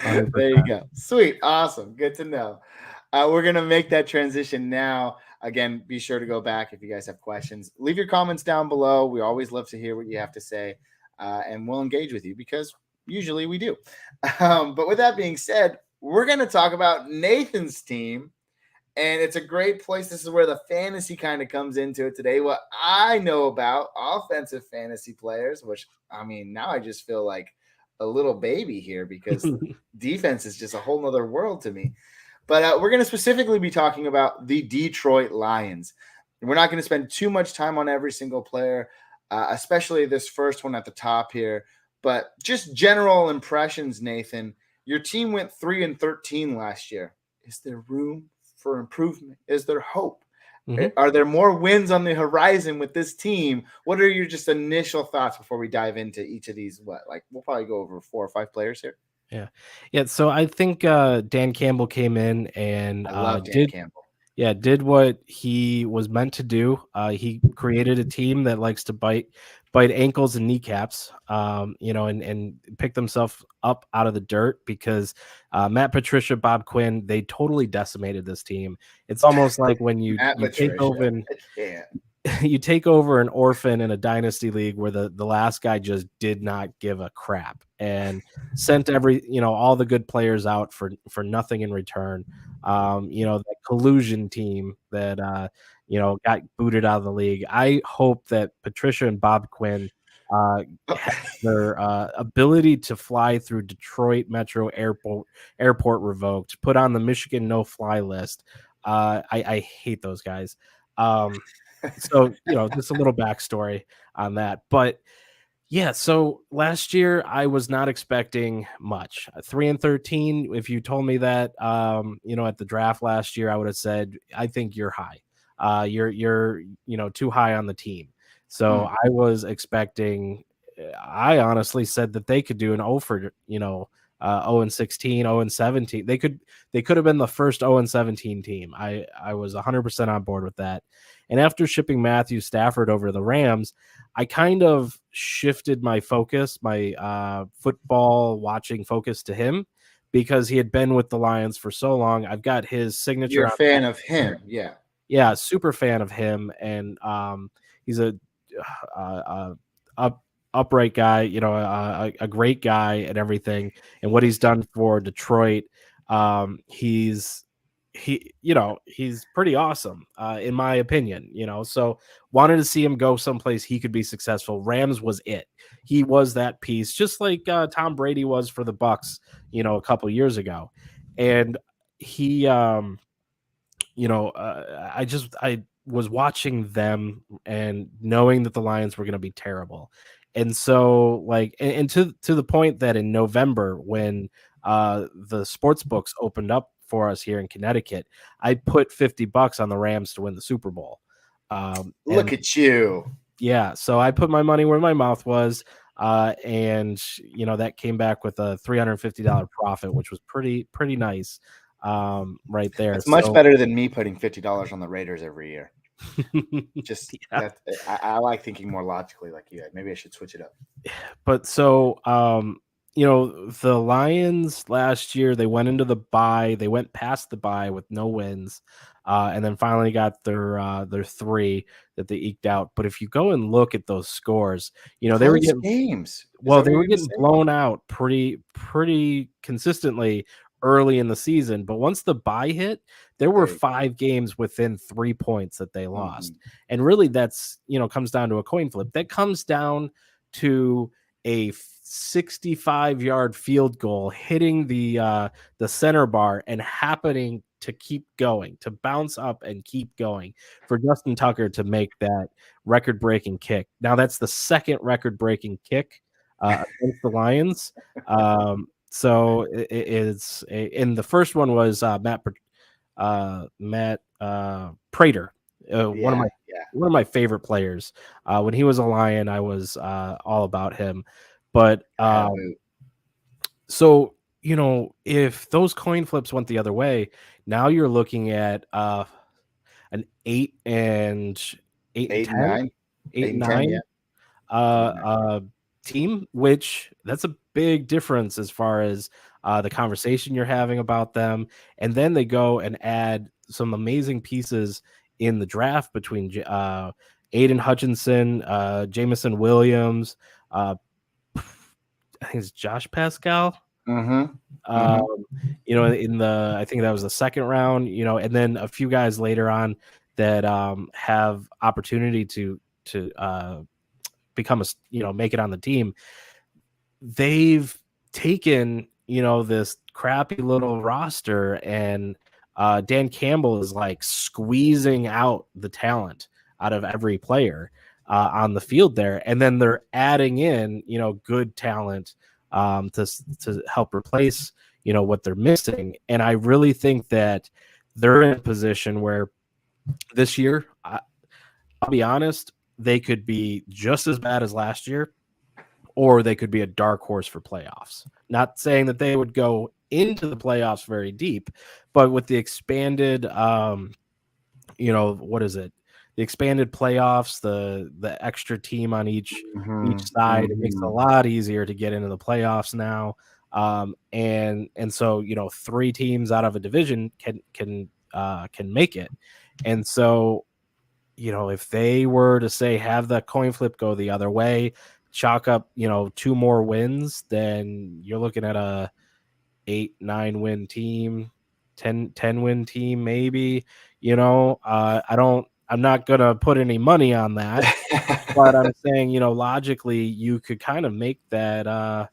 There you go. Sweet. Awesome. Good to know. We're going to make that transition now. Again, be sure to go back if you guys have questions. Leave your comments down below. We always love to hear what you have to say, and we'll engage with you because usually we do. But with that being said, we're going to talk about Nathan's team, and it's a great place. This is where the fantasy kind of comes into it today. What I know about offensive fantasy players, which, I mean, now I just feel like a little baby here because defense is just a whole nother world to me. But we're going to specifically be talking about the Detroit Lions. We're not going to spend too much time on every single player, especially this first one at the top here. But just general impressions, Nathan. Your team went 3-13 last year. Is there room for improvement? Is there hope? Are there more wins on the horizon with this team? What are your just initial thoughts before we dive into each of these? We'll probably go over 4 or 5 players here. Yeah. So I think Dan Campbell came in and I love Dan Campbell. did what he was meant to do. He created a team that likes to bite ankles and kneecaps, and pick themselves up out of the dirt, because Matt Patricia, Bob Quinn, they totally decimated this team. It's almost like when you take over and you take over an orphan in a dynasty league where the last guy just did not give a crap and sent all the good players out for nothing in return. That collusion team that got booted out of the league. I hope that Patricia and Bob Quinn have their ability to fly through Detroit Metro Airport revoked, put on the Michigan no-fly list. I hate those guys. So, just a little backstory on that. But yeah, so last year I was not expecting much. 3-13. If you told me that, at the draft last year, I would have said, I think you're high. You're too high on the team. So I was expecting. I honestly said that they could do an 0-16, 0-17. They could have been the first 0-17 team. I was 100% on board with that. And after shipping Matthew Stafford over to the Rams, I kind of shifted my focus, my football watching focus, to him, because he had been with the Lions for so long. I've got his signature. You're a fan of him, yeah. Yeah, super fan of him, and he's a upright guy, a great guy and everything. And what he's done for Detroit, he's pretty awesome, in my opinion, so wanted to see him go someplace he could be successful. Rams was it. He was that piece, just like Tom Brady was for the Bucks, a couple years ago. And he, I was watching them and knowing that the Lions were going to be terrible. And so and to the point that in November, when the sports books opened up for us here in Connecticut, I put $50 on the Rams to win the Super Bowl. Look at you. Yeah. So I put my money where my mouth was. And that came back with a $350 profit, which was pretty nice. right there. It's much So, better than me putting $50 on the Raiders every year. Just yeah. that I like thinking more logically, like you had. Maybe I should switch it up. But so, the Lions last year, they went into the bye. They went past the bye with no wins, and then finally got their 3 that they eked out. But if you go and look at those scores, they were Close getting games. Is well, that what they you're were going to getting say? blown out pretty consistently early in the season, but once the bye hit, there were There you 5 games within 3 points that they go. lost. And really that's, comes down to a coin flip. That comes down to a 65-yard field goal hitting the center bar and happening to keep going, to bounce up and keep going for Justin Tucker to make that record-breaking kick. Now that's the second record-breaking kick against the Lions. So it's and the first one was Matt Prater, one of Yeah, my yeah. favorite players. When he was a Lion, I was all about him. But I had a boot. so if those coin flips went the other way, now you're looking at an 8 and 8 and 10, 9, 8 8 and and 10. Yeah, 9 uh, 8 and 9. uh, team, which that's a big difference as far as the conversation you're having about them. And then they go and add some amazing pieces in the draft between Aiden Hutchinson, Jamison Williams, I think it's Josh Pascal. Mm-hmm. Um, Mm-hmm. In the I think that was the second round, and then a few guys later on that have opportunity to become make it on the team. They've taken this crappy little roster, and Dan Campbell is like squeezing out the talent out of every player on the field there, and then they're adding in good talent to help replace what they're missing. And I really think that they're in a position where this year, I'll be honest, they could be just as bad as last year, or they could be a dark horse for playoffs. Not saying that they would go into the playoffs very deep, but with the expanded, what is it? The expanded playoffs, the extra team on each side, it makes it a Mm-hmm. lot easier to get into the playoffs now. And so 3 teams out of a division can make it, and so if they were to say have the coin flip go the other way, chalk up 2 more wins, then you're looking at a 8-9 win team, 10 win team maybe. I'm not gonna put any money on that, but I'm saying logically you could kind of make that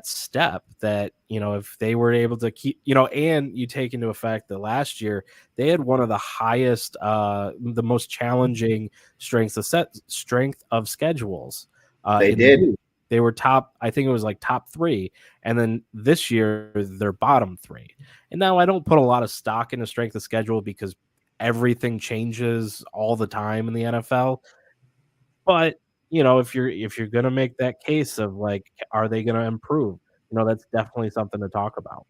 step, that if they were able to keep, and you take into effect that last year they had one of the highest the most challenging strength of schedules They in the did. league. They were top, I think it was like top 3, and then this year they're bottom 3. And now I don't put a lot of stock into strength of schedule because everything changes all the time in the NFL. But, if you're gonna make that case of, like, are they gonna improve? That's definitely something to talk about.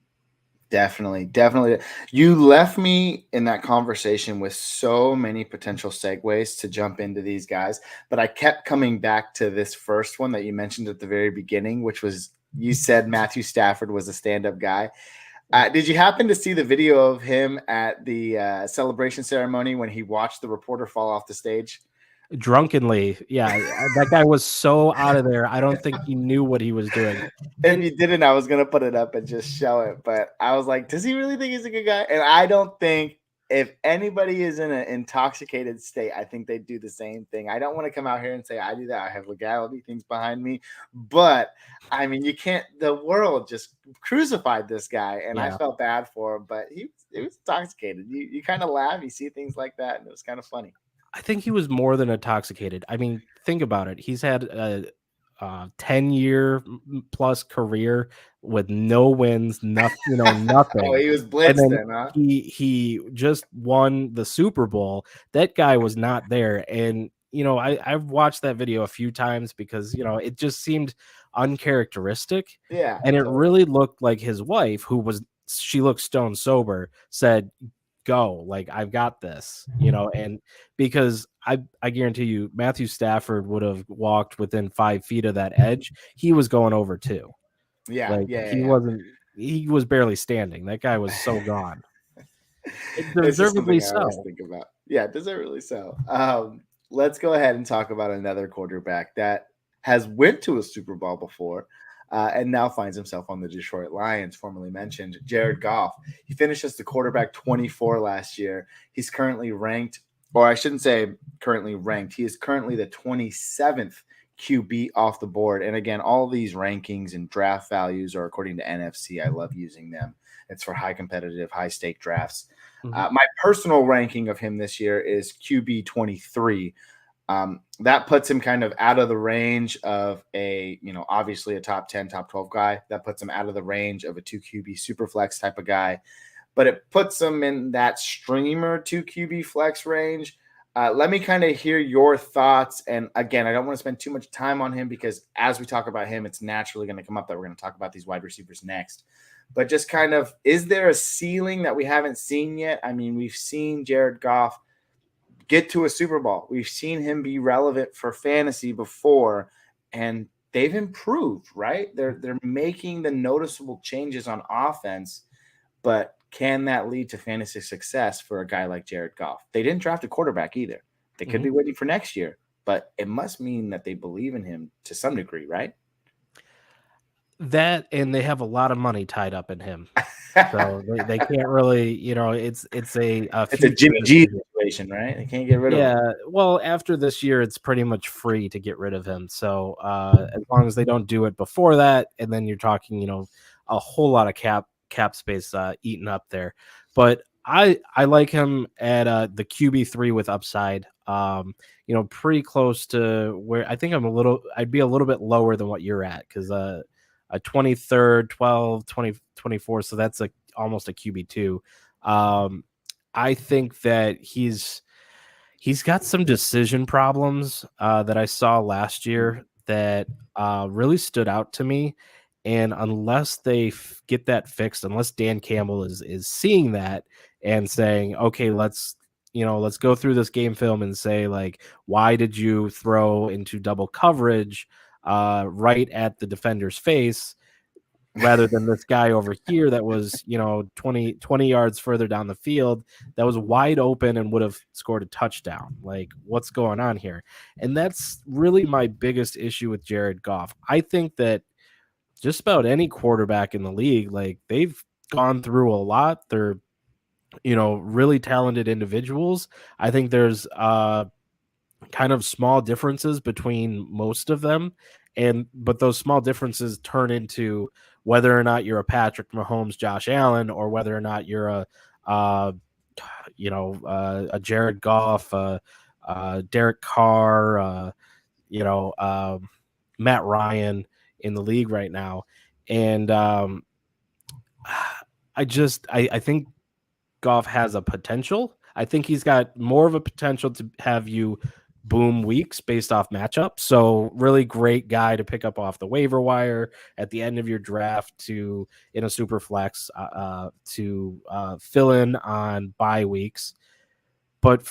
Definitely, definitely. You left me in that conversation with so many potential segues to jump into these guys, but I kept coming back to this first one that you mentioned at the very beginning, which was you said Matthew Stafford was a stand-up guy. Did you happen to see the video of him at the celebration ceremony when he watched the reporter fall off the stage? Drunkenly, yeah, that guy was so out of there, I don't think he knew what he was doing. If And you didn't, I was gonna put it up and just show it, but I was like, does he really think he's a good guy? And I don't think if anybody is in an intoxicated state, I think they do the same thing. I don't want to come out here and say I do that. I have legality things behind me, but I mean, you can't. The world just crucified this guy, and I yeah, felt bad for him. But he was intoxicated. You kind of laugh. You see things like that, and it was kind of funny. I think he was more than intoxicated. I mean, think about it. He's had a 10-year plus career with no wins, nothing, Oh, nothing. he was And blitzed then then, huh? he just won the Super Bowl. That guy was not there. And I've watched that video a few times because it just seemed uncharacteristic. Yeah, And it totally. really looked like his wife, who was she looked stone sober, said, go, like, I've got this, and because I guarantee you Matthew Stafford would have walked within 5 feet of that edge. He was going over too. Yeah, Like, he was barely standing. That guy was so gone. It's just Deservedly something I always so. think about. Yeah, deservedly so. Let's go ahead and talk about another quarterback that has went to a Super Bowl before, and now finds himself on the Detroit Lions, formerly mentioned Jared Goff. He finished as the quarterback 24 last year. He's currently ranked, or I shouldn't say currently ranked. He is currently the 27th QB off the board. And again, all these rankings and draft values are according to NFC. I love using them. It's for high competitive, high stake drafts. My personal ranking of him this year is QB 23. That puts him kind of out of the range of obviously a top 10, top 12 guy. That puts him out of the range of a 2 QB super flex type of guy. But it puts him in that streamer 2 QB flex range. Let me kind of hear your thoughts. And again, I don't want to spend too much time on him because as we talk about him, it's naturally going to come up that we're going to talk about these wide receivers next. But just kind of, is there a ceiling that we haven't seen yet? I mean, we've seen Jared Goff get to a Super Bowl. We've seen him be relevant for fantasy before, and they've improved, right? They're making the noticeable changes on offense, but can that lead to fantasy success for a guy like Jared Goff? They didn't draft a quarterback either. They could be waiting for next year, but it must mean that they believe in him to some degree, right? That, and they have a lot of money tied up in him. So they can't really, it's a It's a Jimmy G situation, right? They can't get rid of him. Yeah, well, after this year, it's pretty much free to get rid of him. So as long as they don't do it before that, and then you're talking, a whole lot of cap space eaten up there. But I like him at the QB3 with upside. Pretty close to where I think I'd be a little bit lower than what you're at, because a 23rd, 12, 20, 24. So that's almost a QB2. I think that he's got some decision problems that I saw last year that really stood out to me. And unless they get that fixed, unless Dan Campbell is seeing that and saying, okay, let's go through this game film and say, like, why did you throw into double coverage right at the defender's face, rather than this guy over here that was, 20 yards further down the field that was wide open and would have scored a touchdown. Like, what's going on here? And that's really my biggest issue with Jared Goff. I think that just about any quarterback in the league, like, they've gone through a lot. They're, really talented individuals. I think there's kind of small differences between most of them, but those small differences turn into whether or not you're a Patrick Mahomes, Josh Allen, or whether or not you're a Jared Goff, Derek Carr, Matt Ryan in the league right now. And I think Goff has a potential. I think he's got more of a potential to have you boom weeks based off matchup. So really great guy to pick up off the waiver wire at the end of your draft in a super flex to fill in on bye weeks. But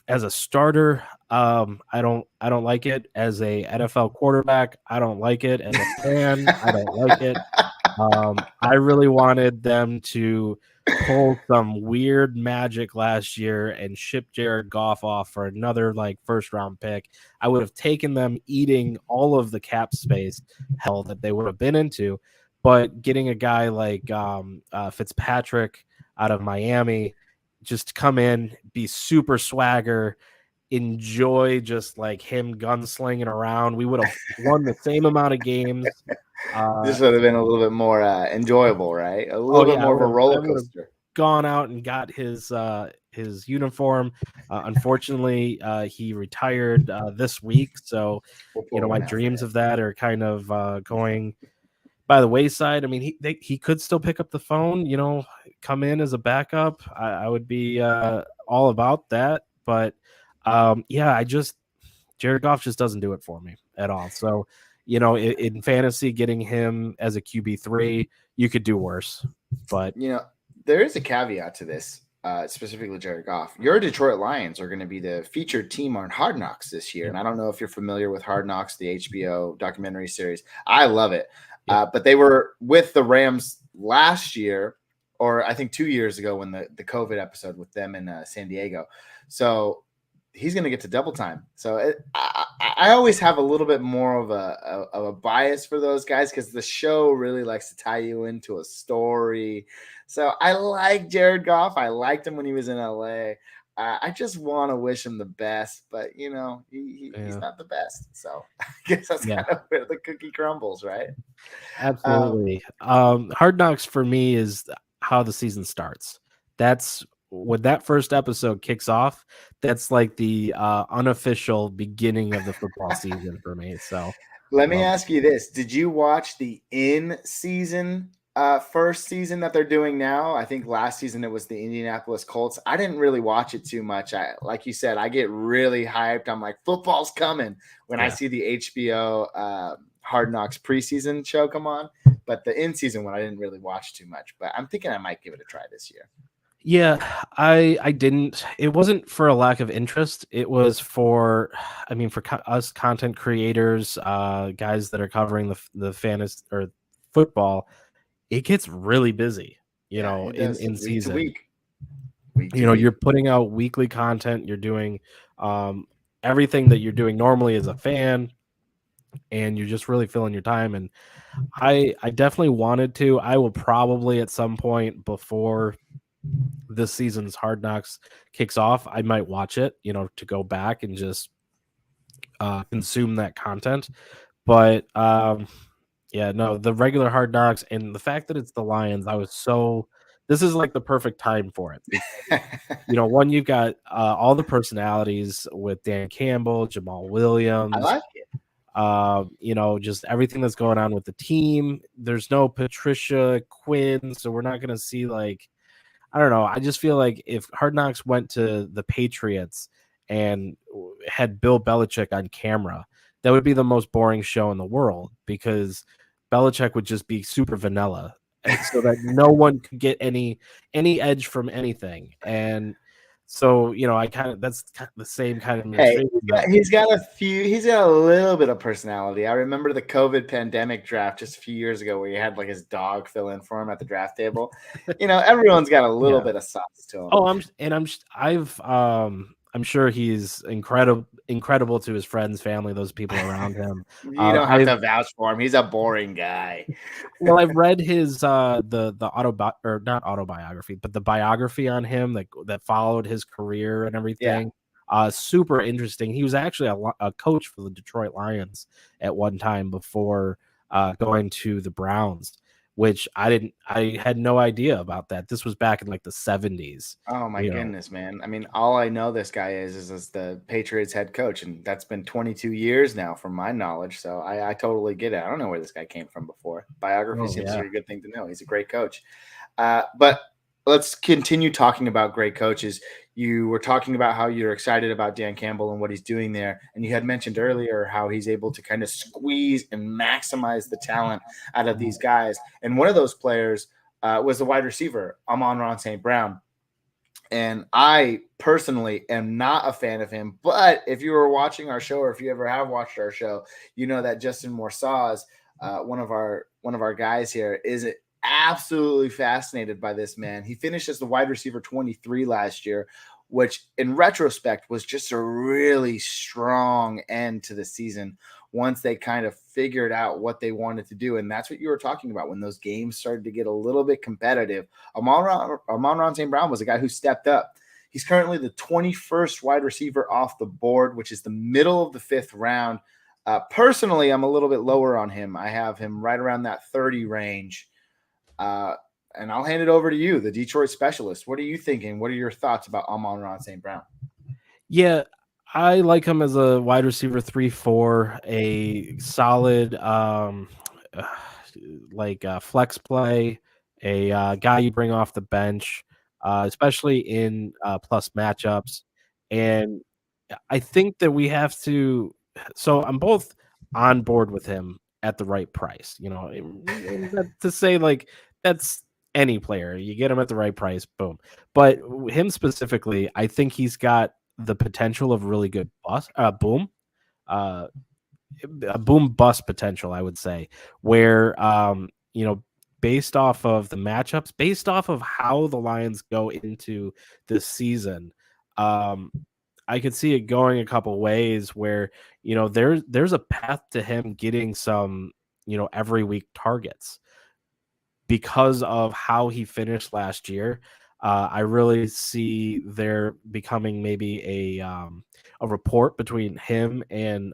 as a starter, I don't like it. As a NFL quarterback, I don't like it. As a fan, I don't like it. I really wanted them to pull some weird magic last year and ship Jared Goff off for another first round pick. I would have taken them eating all of the cap space hell that they would have been into, but getting a guy like Fitzpatrick out of Miami, just come in, be super swagger, enjoy just like him gunslinging around. We would have won the same amount of games. This would have been a little bit more enjoyable, right? A little bit more of a roller coaster. Gone out and got his uniform. Unfortunately, he retired this week, so my dreams of that are kind of going by the wayside. I mean, he could still pick up the phone, come in as a backup. I would be all about that, but Jared Goff just doesn't do it for me at all. So, in fantasy, getting him as a QB3, you could do worse. But there is a caveat to this, specifically Jared Goff. Your Detroit Lions are going to be the featured team on Hard Knocks this year. Yep. And I don't know if you're familiar with Hard Knocks, the HBO documentary series. I love it. Yep. But they were with the Rams last year, or I think 2 years ago when the COVID episode with them in San Diego. So he's going to get to double time. So I always have a little bit more of a bias for those guys because the show really likes to tie you into a story. So I like Jared Goff. I liked him when he was in LA. I just want to wish him the best, but he's not the best. So I guess that's kind of where the cookie crumbles, right? Absolutely. Hard Knocks for me is how the season starts. That's when that first episode kicks off. That's like the unofficial beginning of the football season for me. So let me ask you this: did you watch the in-season first season that they're doing now? I think last season it was the Indianapolis Colts. I didn't really watch it too much. Like you said, I get really hyped. I'm like, football's coming when I see the HBO Hard Knocks preseason show come on. But the in-season one, I didn't really watch too much. But I'm thinking I might give it a try this year. Yeah, I didn't. It wasn't for a lack of interest. It was for, us content creators, guys that are covering the fantasy or football. It gets really busy, in season. Week You're putting out weekly content. You're doing everything that you're doing normally as a fan, and you're just really filling your time. And I definitely wanted to. I will probably at some point before this season's Hard Knocks kicks off, I might watch it, to go back and just consume that content. But the regular Hard Knocks and the fact that it's the Lions, this is like the perfect time for it. Because, one, you've got all the personalities with Dan Campbell, Jamal Williams. I like it. Just everything that's going on with the team. There's no Patricia Quinn, so we're not going to see I don't know. I just feel like if Hard Knocks went to the Patriots and had Bill Belichick on camera, that would be the most boring show in the world because Belichick would just be super vanilla, so that no one could get any edge from anything. And so, that's the same kind of Hey, he's got a little bit of personality. I remember the COVID pandemic draft just a few years ago where he had his dog fill in for him at the draft table. Everyone's got a little bit of sauce to him. Oh, I'm sure he's incredible to his friends, family, those people around him. You don't have to vouch for him. He's a boring guy. Well, I've read his not autobiography, but the biography on him that followed his career and everything. Super interesting. He was actually a coach for the Detroit Lions at one time before going to the Browns, which I had no idea about that. This was back in the 70s. Oh my goodness, man. I mean, all I know this guy is the Patriots head coach, and that's been 22 years now from my knowledge. So I totally get it. I don't know where this guy came from before. Biography seems like a good thing to know. He's a great coach. But let's continue talking about great coaches. You were talking about how you're excited about Dan Campbell and what he's doing there. And you had mentioned earlier how he's able to kind of squeeze and maximize the talent out of these guys. And one of those players was the wide receiver, Amon-Ra St. Brown. And I personally am not a fan of him. But if you were watching our show, or if you ever have watched our show, you know that Justin Morsaz, one of our guys here, is absolutely fascinated by this man. He finished as the wide receiver 23 last year, which in retrospect was just a really strong end to the season once they kind of figured out what they wanted to do. And that's what you were talking about when those games started to get a little bit competitive. Amon-Ra St. Brown was a guy who stepped up. He's currently the 21st wide receiver off the board, which is the middle of the 5th round. Personally, I'm a little bit lower on him. I have him right around that 30 range. And I'll hand it over to you, the Detroit specialist. What are you thinking? What are your thoughts about Amon-Ra St. Brown? Yeah, I like him as a wide receiver 3-4, a solid flex play, a guy you bring off the bench, especially in plus matchups. And I think that we have to. So I'm both on board with him at the right price. To say that's any player. You get him at the right price, boom. But him specifically, I think he's got the potential of really good boom. Uh, a boom bust potential, I would say, where based off of the matchups, based off of how the Lions go into this season, I could see it going a couple ways where there's a path to him getting some every week targets because of how he finished last year. I really see there becoming maybe a report between him and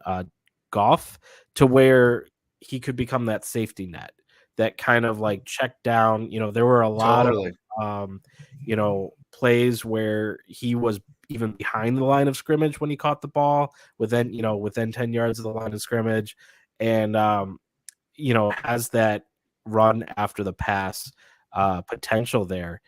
Goff to where he could become that safety net, that kind of like check down. There were a lot of Totally. plays where he was even behind the line of scrimmage when he caught the ball within 10 yards of the line of scrimmage, and has that run after the pass potential there.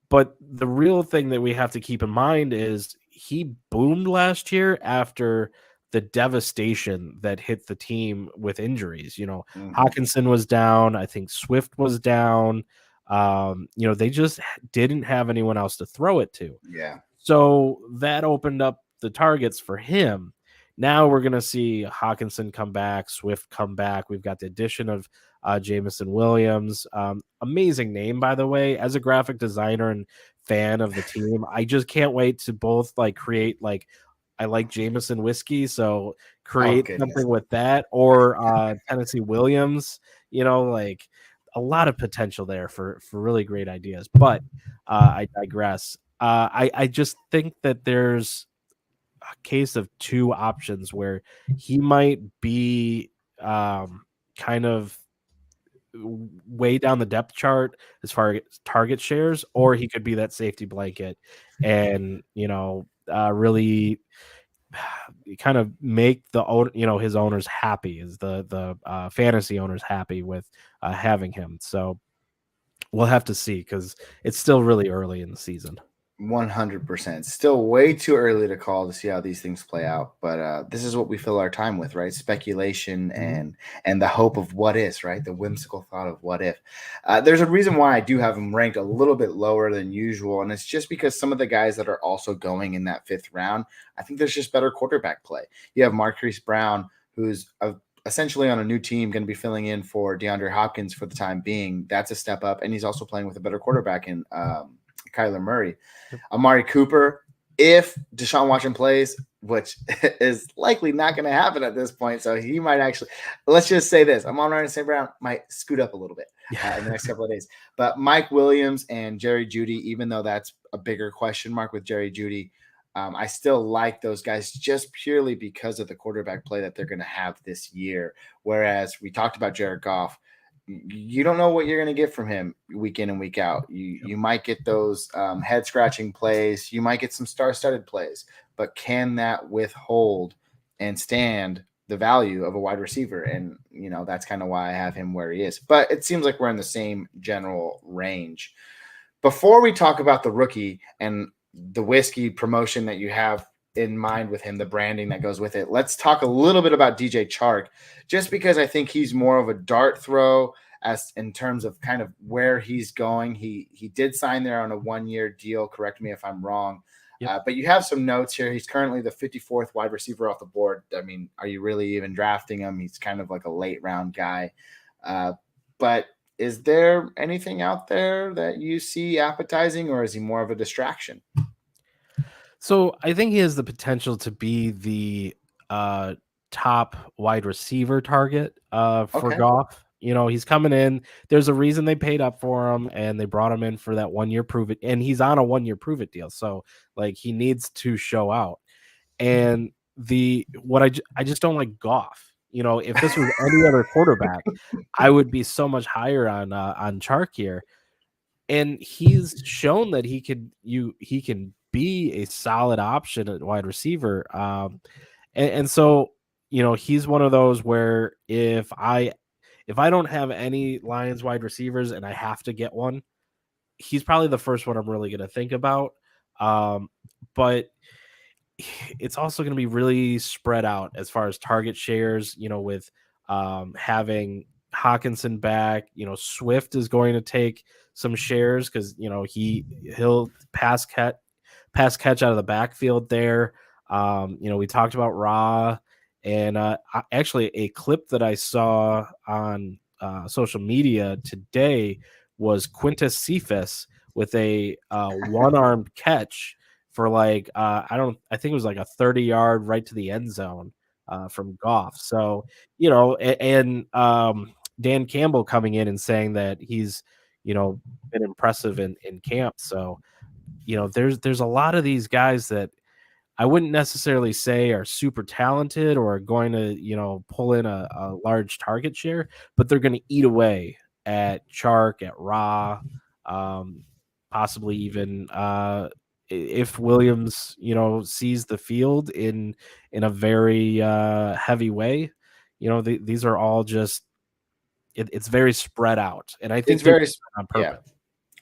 But the real thing that we have to keep in mind is he boomed last year after the devastation that hit the team with injuries. Hawkinson was down. I think Swift was down. They just didn't have anyone else to throw it to. Yeah. So that opened up the targets for him. Now we're going to see Hawkinson come back, Swift come back. We've got the addition of Jameson Williams. Amazing name, by the way. As a graphic designer and fan of the team, I just can't wait to both create I like Jameson whiskey, so create something with that, or Tennessee Williams. A lot of potential there for really great ideas. But I digress. I just think that there's a case of two options where he might be kind of way down the depth chart as far as target shares, or he could be that safety blanket and really kind of make his owners happy, is the fantasy owners happy with having him. So we'll have to see, because it's still really early in the season. 100%. Still way too early to call to see how these things play out, but this is what we fill our time with, right? Speculation and the hope of what is, right? The whimsical thought of what if. There's a reason why I do have him ranked a little bit lower than usual, and it's just because some of the guys that are also going in that 5th round, I think there's just better quarterback play. You have Marquise Brown, who's essentially on a new team, going to be filling in for DeAndre Hopkins for the time being. That's a step up, and he's also playing with a better quarterback in Kyler Murray. Amari Cooper, if Deshaun Watson plays, which is likely not going to happen at this point, so he might actually, let's just say this, Amon-Ra St. Brown might scoot up a little bit in the next couple of days. But Mike Williams and Jerry Jeudy, even though that's a bigger question mark with Jerry Jeudy, I still like those guys just purely because of the quarterback play that they're going to have this year. Whereas we talked about Jared Goff, you don't know what you're going to get from him week in and week out. You might get those head scratching plays. You might get some star-studded plays, but can that withhold and stand the value of a wide receiver? And, that's kind of why I have him where he is. But it seems like we're in the same general range. Before we talk about the rookie and the whiskey promotion that you have in mind with him, the branding that goes with it, let's talk a little bit about DJ Chark, just because I think he's more of a dart throw as in terms of kind of where he's going. He did sign there on a 1-year deal. Correct me if I'm wrong. Yep. But you have some notes here. He's currently the 54th wide receiver off the board. I mean, are you really even drafting him? He's kind of like a late round guy. But is there anything out there that you see appetizing, or is he more of a distraction? So I think he has the potential to be the top wide receiver target for Goff. He's coming in. There's a reason they paid up for him, and they brought him in for that 1-year prove it. And he's on a 1-year prove it deal, so he needs to show out. And I just don't like Goff. If this was any other quarterback, I would be so much higher on Chark here. And he's shown that he can be a solid option at wide receiver. And so, he's one of those where if I don't have any Lions wide receivers and I have to get one, he's probably the first one I'm really going to think about. But it's also going to be really spread out as far as target shares, with having Hawkinson back. Swift is going to take some shares because he'll pass catch out of the backfield there. We talked about Raw, and actually a clip that I saw on social media today was Quintus Cephas with a one-armed catch for I think it was like a 30-yard right to the end zone from Goff. So, and Dan Campbell coming in and saying that he's, been impressive in camp. So, there's a lot of these guys that I wouldn't necessarily say are super talented or are going to, pull in a large target share, but they're going to eat away at Chark, at Ra, possibly even if Williams, sees the field in a very heavy way. These are all just it's very spread out, and I think It's very on purpose. Yeah.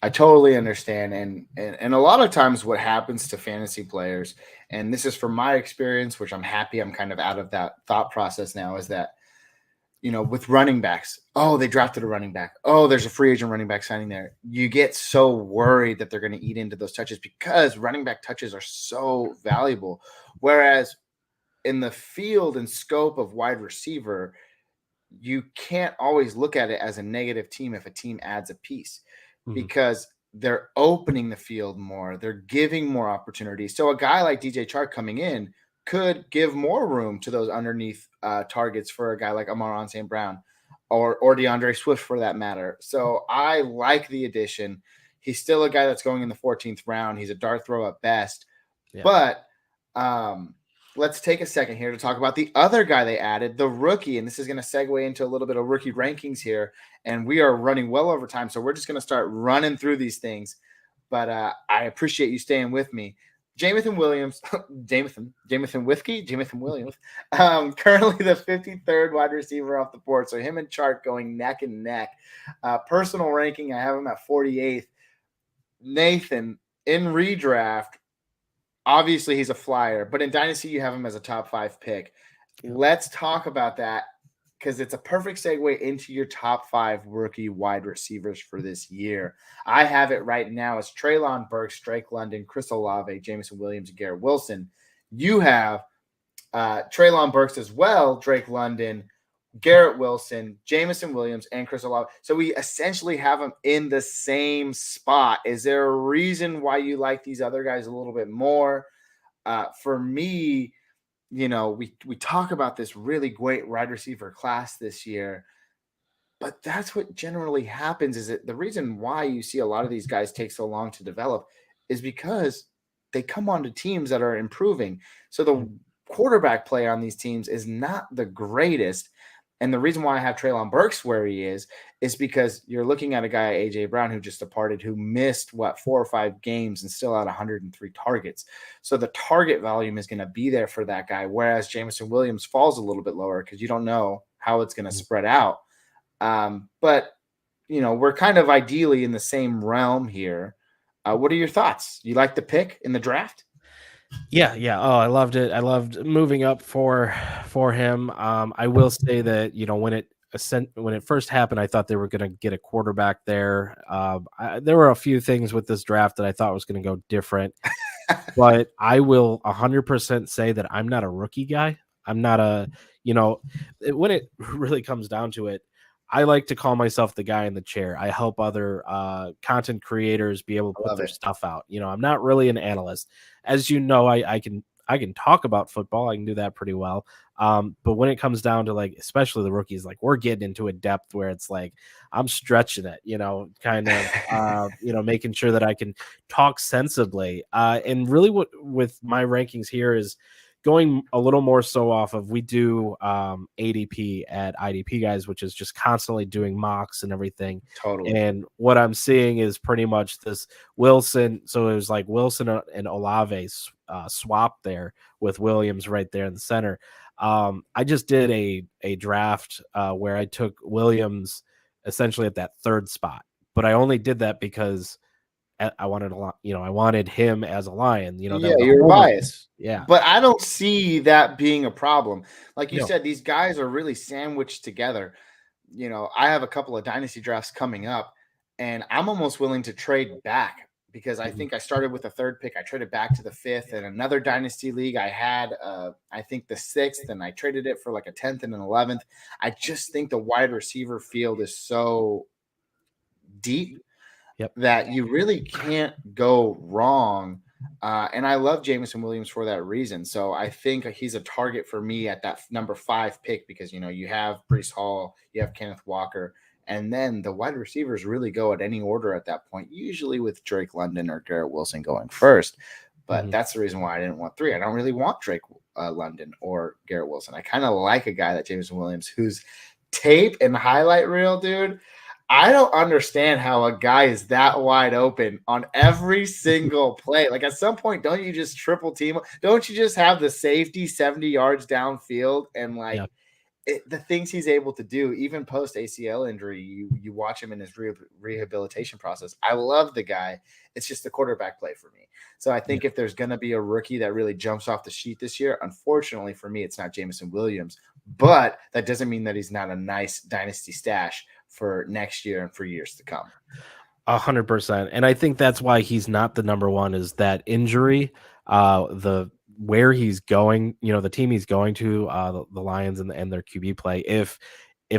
I totally understand. And a lot of times what happens to fantasy players, and this is from my experience, which I'm happy I'm kind of out of that thought process now, is that, with running backs, oh, they drafted a running back. Oh, there's a free agent running back signing there. You get so worried that they're going to eat into those touches because running back touches are so valuable. Whereas in the field and scope of wide receiver, you can't always look at it as a negative team if a team adds a piece. Because they're opening the field more. They're giving more opportunities. So a guy like DJ Chark coming in could give more room to those underneath targets for a guy like Amon-Ra St. Brown or DeAndre Swift for that matter. So I like the addition. He's still a guy that's going in the 14th round. He's a dart throw at best. Yeah. But let's take a second here to talk about the other guy they added, the rookie. And this is going to segue into a little bit of rookie rankings here. And we are running well over time, so we're just going to start running through these things. But I appreciate you staying with me. Jameson Williams, Jameson Williams, currently the 53rd wide receiver off the board. So him and Chark going neck and neck. Personal ranking, I have him at 48th. Nathan, in redraft, obviously he's a flyer, but in Dynasty you have him as a top 5 pick. Let's talk about that because it's a perfect segue into your top 5 rookie wide receivers for this year. I have it right now as Treylon Burks, Drake London, Chris Olave, Jameson Williams, and Garrett Wilson. You have Treylon Burks as well, Drake London, Garrett Wilson, Jameson Williams, and Chris Olave. So we essentially have them in the same spot. Is there a reason why you like these other guys a little bit more? For me, we talk about this really great wide receiver class this year, but that's what generally happens. Is that the reason why you see a lot of these guys take so long to develop is because they come onto teams that are improving. So the quarterback play on these teams is not the greatest. And the reason why I have Treylon Burks where he is because you're looking at a guy, A.J. Brown, who just departed, who missed, 4 or 5 games and still had 103 targets. So the target volume is going to be there for that guy, whereas Jameson Williams falls a little bit lower because you don't know how it's going to spread out. But, we're kind of ideally in the same realm here. What are your thoughts? You like the pick in the draft? Yeah. Oh, I loved it. I loved moving up for him. I will say that when it first happened, I thought they were going to get a quarterback there. There were a few things with this draft that I thought was going to go different, but I will 100% say that I'm not a rookie guy. I'm not when it really comes down to it, I like to call myself the guy in the chair. I help other content creators be able to put their stuff out. I'm not really an analyst. As you know, I can talk about football. I can do that pretty well. But when it comes down to especially the rookies, we're getting into a depth where it's I'm stretching it, kind of, making sure that I can talk sensibly. And really what with my rankings here is going a little more so off of, we do ADP at IDP guys, which is just constantly doing mocks and everything. Totally. And what I'm seeing is pretty much this Wilson. So it was Wilson and Olave swap there with Williams right there in the center. I just did a draft where I took Williams essentially at that 3rd spot, but I only did that because I wanted him as a Lion. You're biased. Yeah, but I don't see that being a problem. Like you said, these guys are really sandwiched together. I have a couple of dynasty drafts coming up, and I'm almost willing to trade back because I Mhm. think I started with the third pick. I traded back to the fifth. In another dynasty league, I had, I think, the sixth, and I traded it for like a 10th and an 11th. I just think the wide receiver field is so deep Yep. that you really can't go wrong. And I love Jameson Williams for that reason. So I think he's a target for me at that number 5 pick because you have Brees Hall, you have Kenneth Walker, and then the wide receivers really go at any order at that point, usually with Drake London or Garrett Wilson going first. But Mhm. that's the reason why I didn't want 3. I don't really want Drake London or Garrett Wilson. I kind of like a guy like Jameson Williams who's tape and highlight reel, dude. I don't understand how a guy is that wide open on every single play. Like at some point, don't you just triple team? Don't you just have the safety 70 yards downfield and Yeah. the things he's able to do, even post ACL injury? You watch him in his rehabilitation process. I love the guy. It's just the quarterback play for me. So I Yeah. think if there's going to be a rookie that really jumps off the sheet this year, unfortunately for me, it's not Jameson Williams. But that doesn't mean that he's not a nice dynasty stash for next year and for years to come. 100%. And I think that's why he's not the number one is that injury. The where he's going, the team he's going to, the Lions and their QB play. If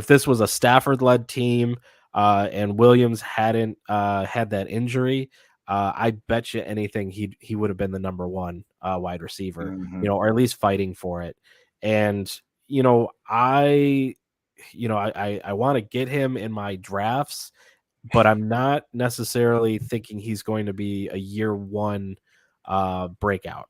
this was a Stafford led team, and Williams hadn't had that injury, I bet you anything he would have been the number one wide receiver, Mm-hmm. or at least fighting for it. And I want to get him in my drafts, but I'm not necessarily thinking he's going to be a year one breakout.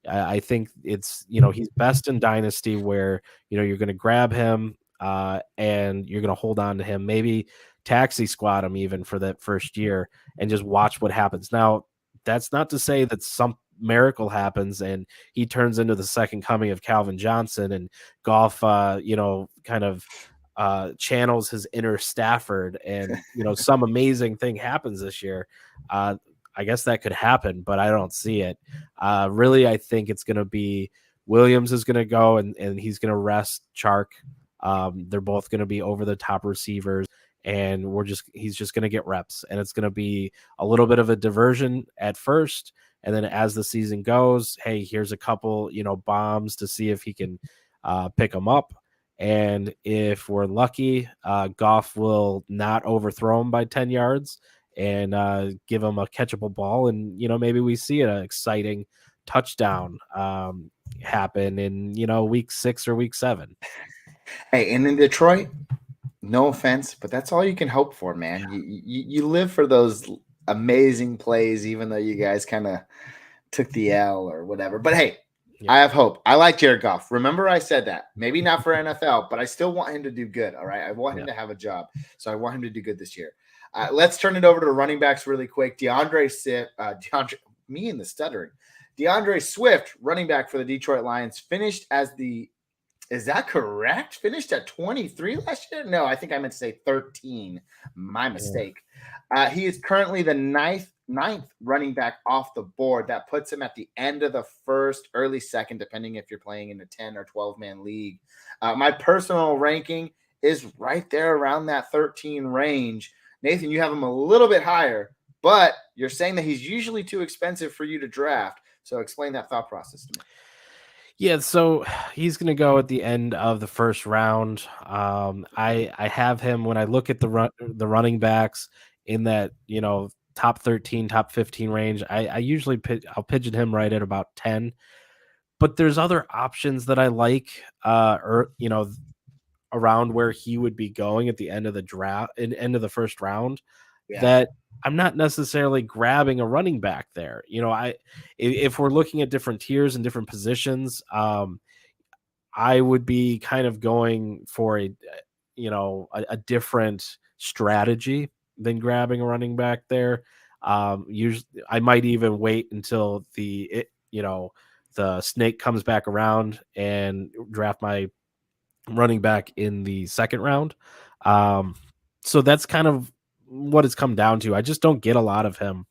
I think it's he's best in dynasty where you're going to grab him and you're going to hold on to him, maybe taxi squad him even for that first year and just watch what happens. Now, that's not to say that some miracle happens and he turns into the second coming of Calvin Johnson and Goff, kind of channels his inner Stafford and some amazing thing happens this year. I guess that could happen, but I don't see it. Really, I think it's going to be Williams is going to go and he's going to rest Chark. They're both going to be over the top receivers, and he's just going to get reps, and it's going to be a little bit of a diversion at first, and then as the season goes, hey, here's a couple bombs to see if he can pick them up. And if we're lucky, Goff will not overthrow him by 10 yards and give him a catchable ball. And, maybe we see an exciting touchdown happen in, week 6 or week 7. Hey, and in Detroit, no offense, but that's all you can hope for, man. You live for those amazing plays, even though you guys kind of took the L or whatever. But hey, Yep. I have hope. I like Jared Goff. Remember, I said that. Maybe not for NFL, but I still want him to do good. All right. I want him to have a job. So I want him to do good this year. Let's turn it over to the running backs really quick. Me and the stuttering. DeAndre Swift, running back for the Detroit Lions, finished as the is that correct? Finished at 23 last year? No, I think I meant to say 13. My mistake. He is currently the ninth running back off the board. That puts him at the end of the first, early second, depending if you're playing in a 10 or 12-man league. My personal ranking is right there around that 13 range. Nathan, you have him a little bit higher, but you're saying that he's usually too expensive for you to draft. So explain that thought process to me. Yeah, so he's going to go at the end of the first round. I have him when I look at the running backs in that top 13, top 15 range. I usually I'll pigeon him right at about 10. But there's other options that I like, or around where he would be going at the end of the draft, end of the first round. Yeah. That I'm not necessarily grabbing a running back there. If we're looking at different tiers and different positions, I would be kind of going for a different strategy than grabbing a running back there. Usually, I might even wait until the snake comes back around and draft my running back in the second round. So that's kind of what it's come down to. I just don't get a lot of him.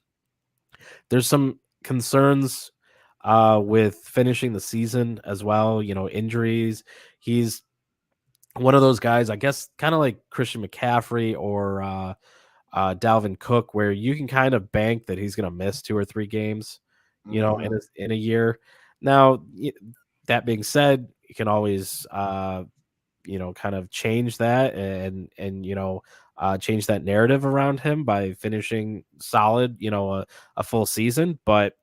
There's some concerns with finishing the season as well, injuries. He's one of those guys, I guess, kind of like Christian McCaffrey or Dalvin Cook, where you can kind of bank that he's going to miss 2 or 3 games, Mhm. in a year. Now, that being said, you can always, kind of change that and change that narrative around him by finishing solid, a full season. But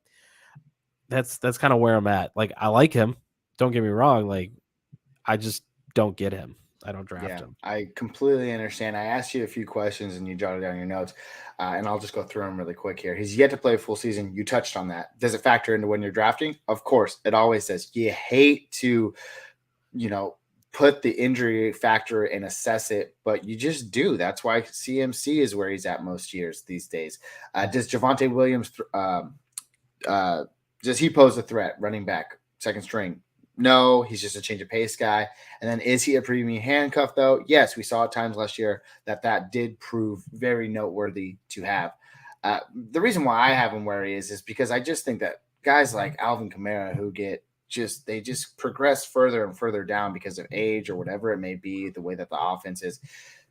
that's kind of where I'm at. Like, I like him. Don't get me wrong. Like, I just don't get him. I don't draft Yeah, him. I completely understand. I asked you a few questions and you jotted down your notes, and I'll just go through them really quick here. He's yet to play a full season. You touched on that. Does it factor into when you're drafting? Of course, it always says. You hate to, you know, put the injury factor and assess it, but you just do. That's why CMC is where he's at most years these days. Does Javonte Williams uh, does he pose a threat running back, second string? No, he's just a change of pace guy. And then is he a premium handcuff, though? Yes, we saw at times last year that did prove very noteworthy to have. The reason why I have him where he is because I just think that guys like Alvin Kamara who they just progress further and further down because of age or whatever it may be, the way that the offense is,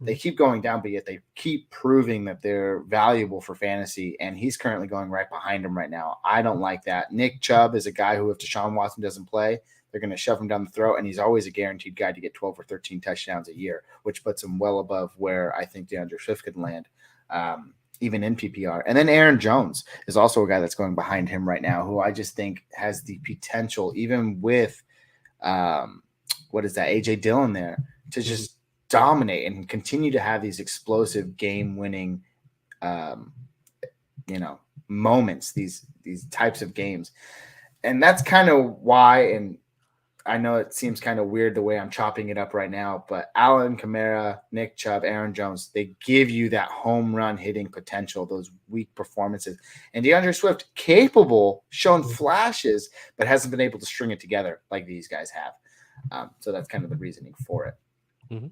they keep going down, but yet they keep proving that they're valuable for fantasy. And he's currently going right behind him right now. I don't like that. Nick Chubb is a guy who, if Deshaun Watson doesn't play, they're going to shove him down the throat. And he's always a guaranteed guy to get 12 or 13 touchdowns a year, which puts him well above where I think DeAndre Swift could land, even in PPR. And then Aaron Jones is also a guy that's going behind him right now, who I just think has the potential, even with, what is that, AJ Dillon there, to just dominate and continue to have these explosive game-winning, um, moments, these types of games. And that's kind of why, and I know it seems kind of weird the way I'm chopping it up right now, but Allen Kamara, Nick Chubb, Aaron Jones, they give you that home run hitting potential, those weak performances. And DeAndre Swift, capable, shown flashes, but hasn't been able to string it together like these guys have. So that's kind of the reasoning for it. Mm-hmm.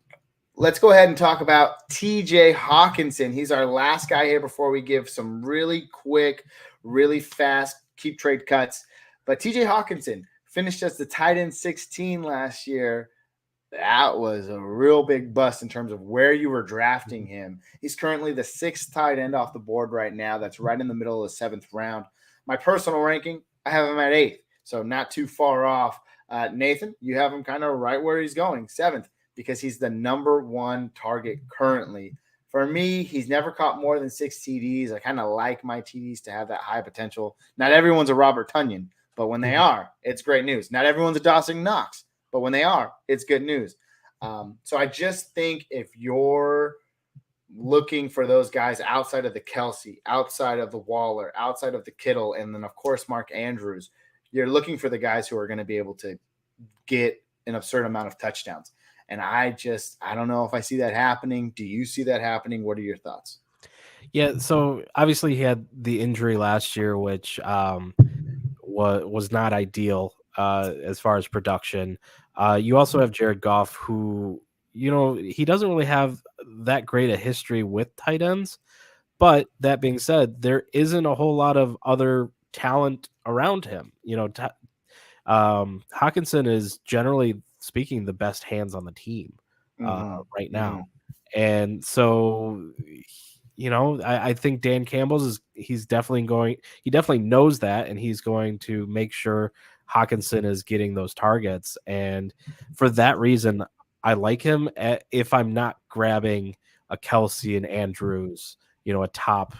Let's go ahead and talk about TJ Hawkinson. He's our last guy here before we give some really quick, really fast keep trade cuts. But TJ Hawkinson finished as the tight end 16 last year. That was a real big bust in terms of where you were drafting him. He's currently the 6th tight end off the board right now. That's right in the middle of the 7th round. My personal ranking, I have him at 8th, so not too far off. Nathan, you have him kind of right where he's going, 7th, because he's the number 1 target currently. For me, he's never caught more than 6 TDs. I kind of like my TDs to have that high potential. Not everyone's a Robert Tonyan, but when they are, it's great news. Not everyone's a Dawson Knox, but when they are, it's good news. So I just think if you're looking for those guys outside of the Kelsey, outside of the Waller, outside of the Kittle, and then, of course, Mark Andrews, you're looking for the guys who are going to be able to get an absurd amount of touchdowns. And I don't know if I see that happening. Do you see that happening? What are your thoughts? Yeah, so obviously he had the injury last year, which was not ideal as far as production. You also have Jared Goff, who he doesn't really have that great a history with tight ends. But that being said, there isn't a whole lot of other talent around him. Hawkinson is generally speaking the best hands on the team right now. And so, I think Dan Campbell's he definitely knows that, and he's going to make sure Hawkinson is getting those targets. And for that reason, I like him if I'm not grabbing a Kelsey and Andrews, a top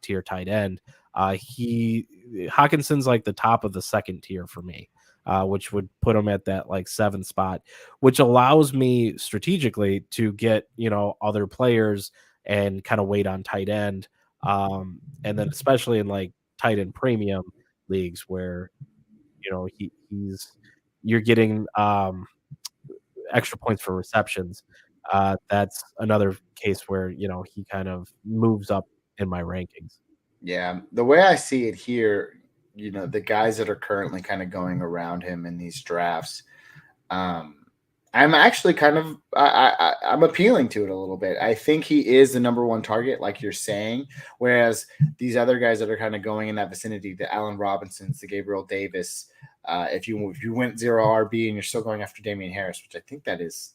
tier tight end. Hawkinson's like the top of the second tier for me, which would put him at that like 7th spot, which allows me strategically to get other players and kind of wait on tight end, and then especially in like tight end premium leagues where you're getting extra points for receptions. That's another case where he kind of moves up in my rankings. Yeah, the way I see it here, the guys that are currently kind of going around him in these drafts, I'm actually kind of I'm appealing to it a little bit. I think he is the number 1 target, like you're saying, whereas these other guys that are kind of going in that vicinity, the Allen Robinsons, the Gabriel Davis, if you went 0 RB and you're still going after Damian Harris, which I think that is,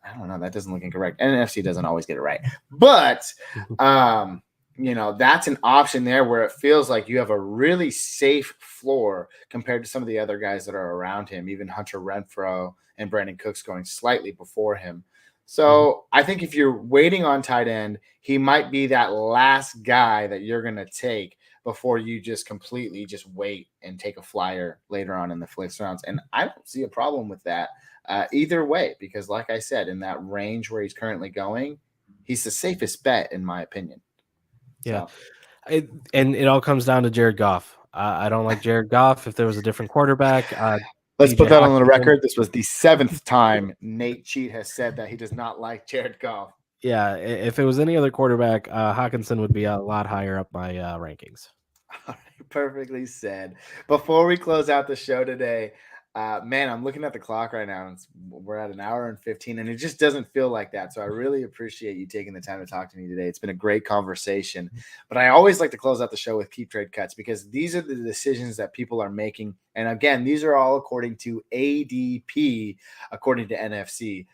I don't know. That doesn't look incorrect. NFC doesn't always get it right. But, that's an option there where it feels like you have a really safe floor compared to some of the other guys that are around him, even Hunter Renfrow and Brandon Cooks going slightly before him. So I think if you're waiting on tight end, he might be that last guy that you're going to take before you just completely just wait and take a flyer later on in the flex rounds. And I don't see a problem with that either way, because like I said, in that range where he's currently going, he's the safest bet in my opinion. Yeah. So. And it all comes down to Jared Goff. I don't like Jared Goff. If there was a different quarterback, Let's TJ put that on the Hawkinson. record. This was the 7th time Nate Cheat has said that he does not like Jared Goff. Yeah, if it was any other quarterback, Hawkinson would be a lot higher up my rankings. All right, perfectly said. Before we close out the show today, man, I'm looking at the clock right now, and we're at 1 hour and 15, and it just doesn't feel like that. So I really appreciate you taking the time to talk to me today. It's been a great conversation. But I always like to close out the show with keep trade cuts because these are the decisions that people are making. And again, these are all according to ADP, according to NFC.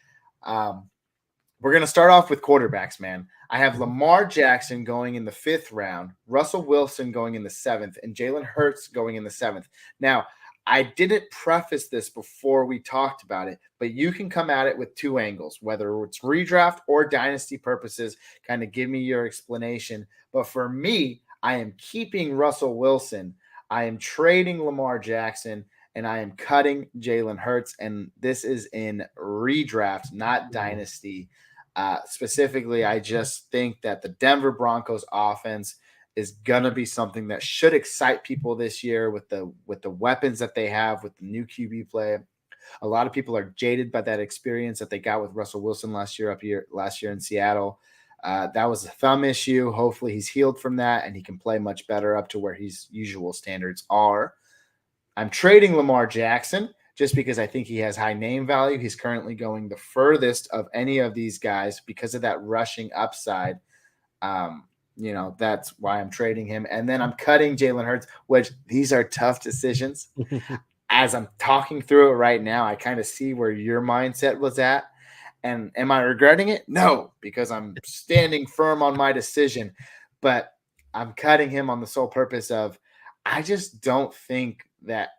We're going to start off with quarterbacks, man. I have Lamar Jackson going in the 5th round, Russell Wilson going in the 7th, and Jalen Hurts going in the 7th. Now, I didn't preface this before we talked about it, but you can come at it with 2 angles, whether it's redraft or dynasty purposes. Kind of give me your explanation. But for me, I am keeping Russell Wilson. I am trading Lamar Jackson, and I am cutting Jalen Hurts. And this is in redraft, not dynasty. Specifically, I just think that the Denver Broncos offense is gonna be something that should excite people this year with the weapons that they have, with the new QB play. A lot of people are jaded by that experience that they got with Russell Wilson last year in Seattle. That was a thumb issue. Hopefully he's healed from that and he can play much better up to where his usual standards are. I'm trading Lamar Jackson just because I think he has high name value. He's currently going the furthest of any of these guys because of that rushing upside. That's why I'm trading him. And then I'm cutting Jalen Hurts, which these are tough decisions. As I'm talking through it right now, I kind of see where your mindset was at. And am I regretting it? No, because I'm standing firm on my decision. But I'm cutting him on the sole purpose of I just don't think that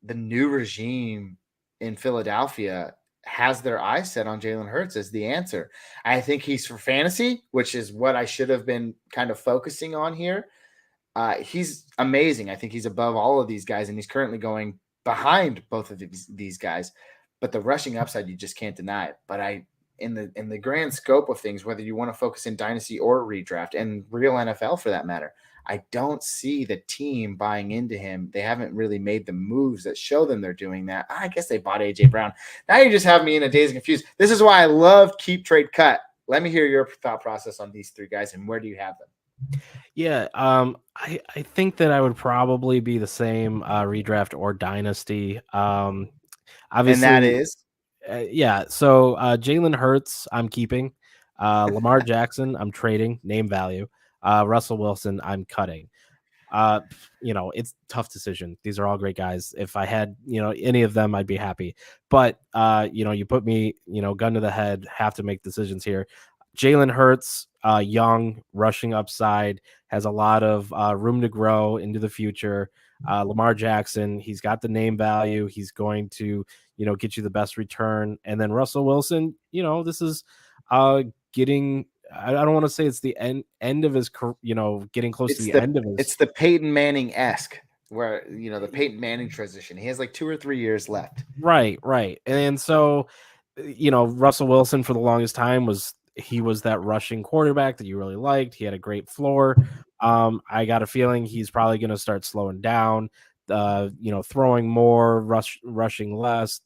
the new regime in Philadelphia has their eyes set on Jalen Hurts as the answer. I think he's for fantasy, which is what I should have been kind of focusing on here. He's amazing. I think he's above all of these guys, and he's currently going behind both of these guys. But the rushing upside, you just can't deny it. But in the grand scope of things, whether you want to focus in dynasty or redraft and real NFL for that matter, I don't see the team buying into him. They haven't really made the moves that show them they're doing that. I guess they bought AJ Brown. Now you just have me in a daze and confused. This is why I love keep trade cut. Let me hear your thought process on these 3 guys and where do you have them? Yeah, I think that I would probably be the same redraft or dynasty. Obviously, and that is yeah. So Jalen Hurts, I'm keeping. Lamar Jackson, I'm trading name value. Russell Wilson, I'm cutting. It's a tough decision. These are all great guys. If I had, any of them, I'd be happy. But, you put me, gun to the head, have to make decisions here. Jalen Hurts, young, rushing upside, has a lot of room to grow into the future. Lamar Jackson, he's got the name value. He's going to, get you the best return. And then Russell Wilson, this is getting – I don't want to say it's the end of his, getting close to the end of his. It's the Peyton Manning-esque where, the Peyton Manning transition. He has like 2 or 3 years left. Right. And so, Russell Wilson for the longest time was that rushing quarterback that you really liked. He had a great floor. I got a feeling he's probably going to start slowing down, throwing more, rushing less,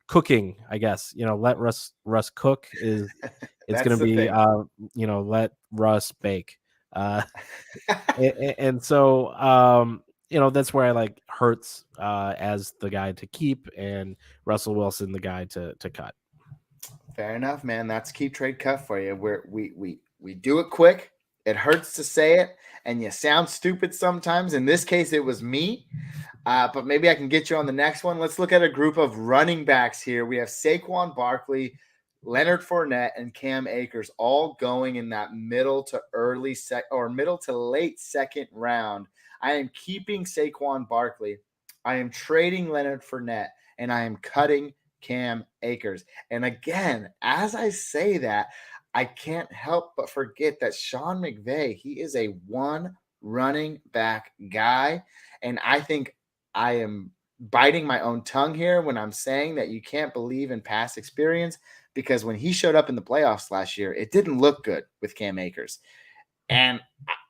cooking, I guess, let Russ cook is it's going to be, let Russ bake. And so, that's where I like Hurts as the guy to keep and Russell Wilson, the guy to cut. Fair enough, man. That's keep trade cut for you. We do it quick. It hurts to say it, and you sound stupid sometimes. In this case, it was me. But maybe I can get you on the next one. Let's look at a group of running backs here. We have Saquon Barkley, Leonard Fournette and Cam Akers all going in that middle to late second round. I am keeping Saquon Barkley. I am trading Leonard Fournette, and I am cutting Cam Akers. And again, as I say that, I can't help but forget that Sean McVay, he is a one running back guy. And I think I am biting my own tongue here when I'm saying that you can't believe in past experience, because when he showed up in the playoffs last year, it didn't look good with Cam Akers. And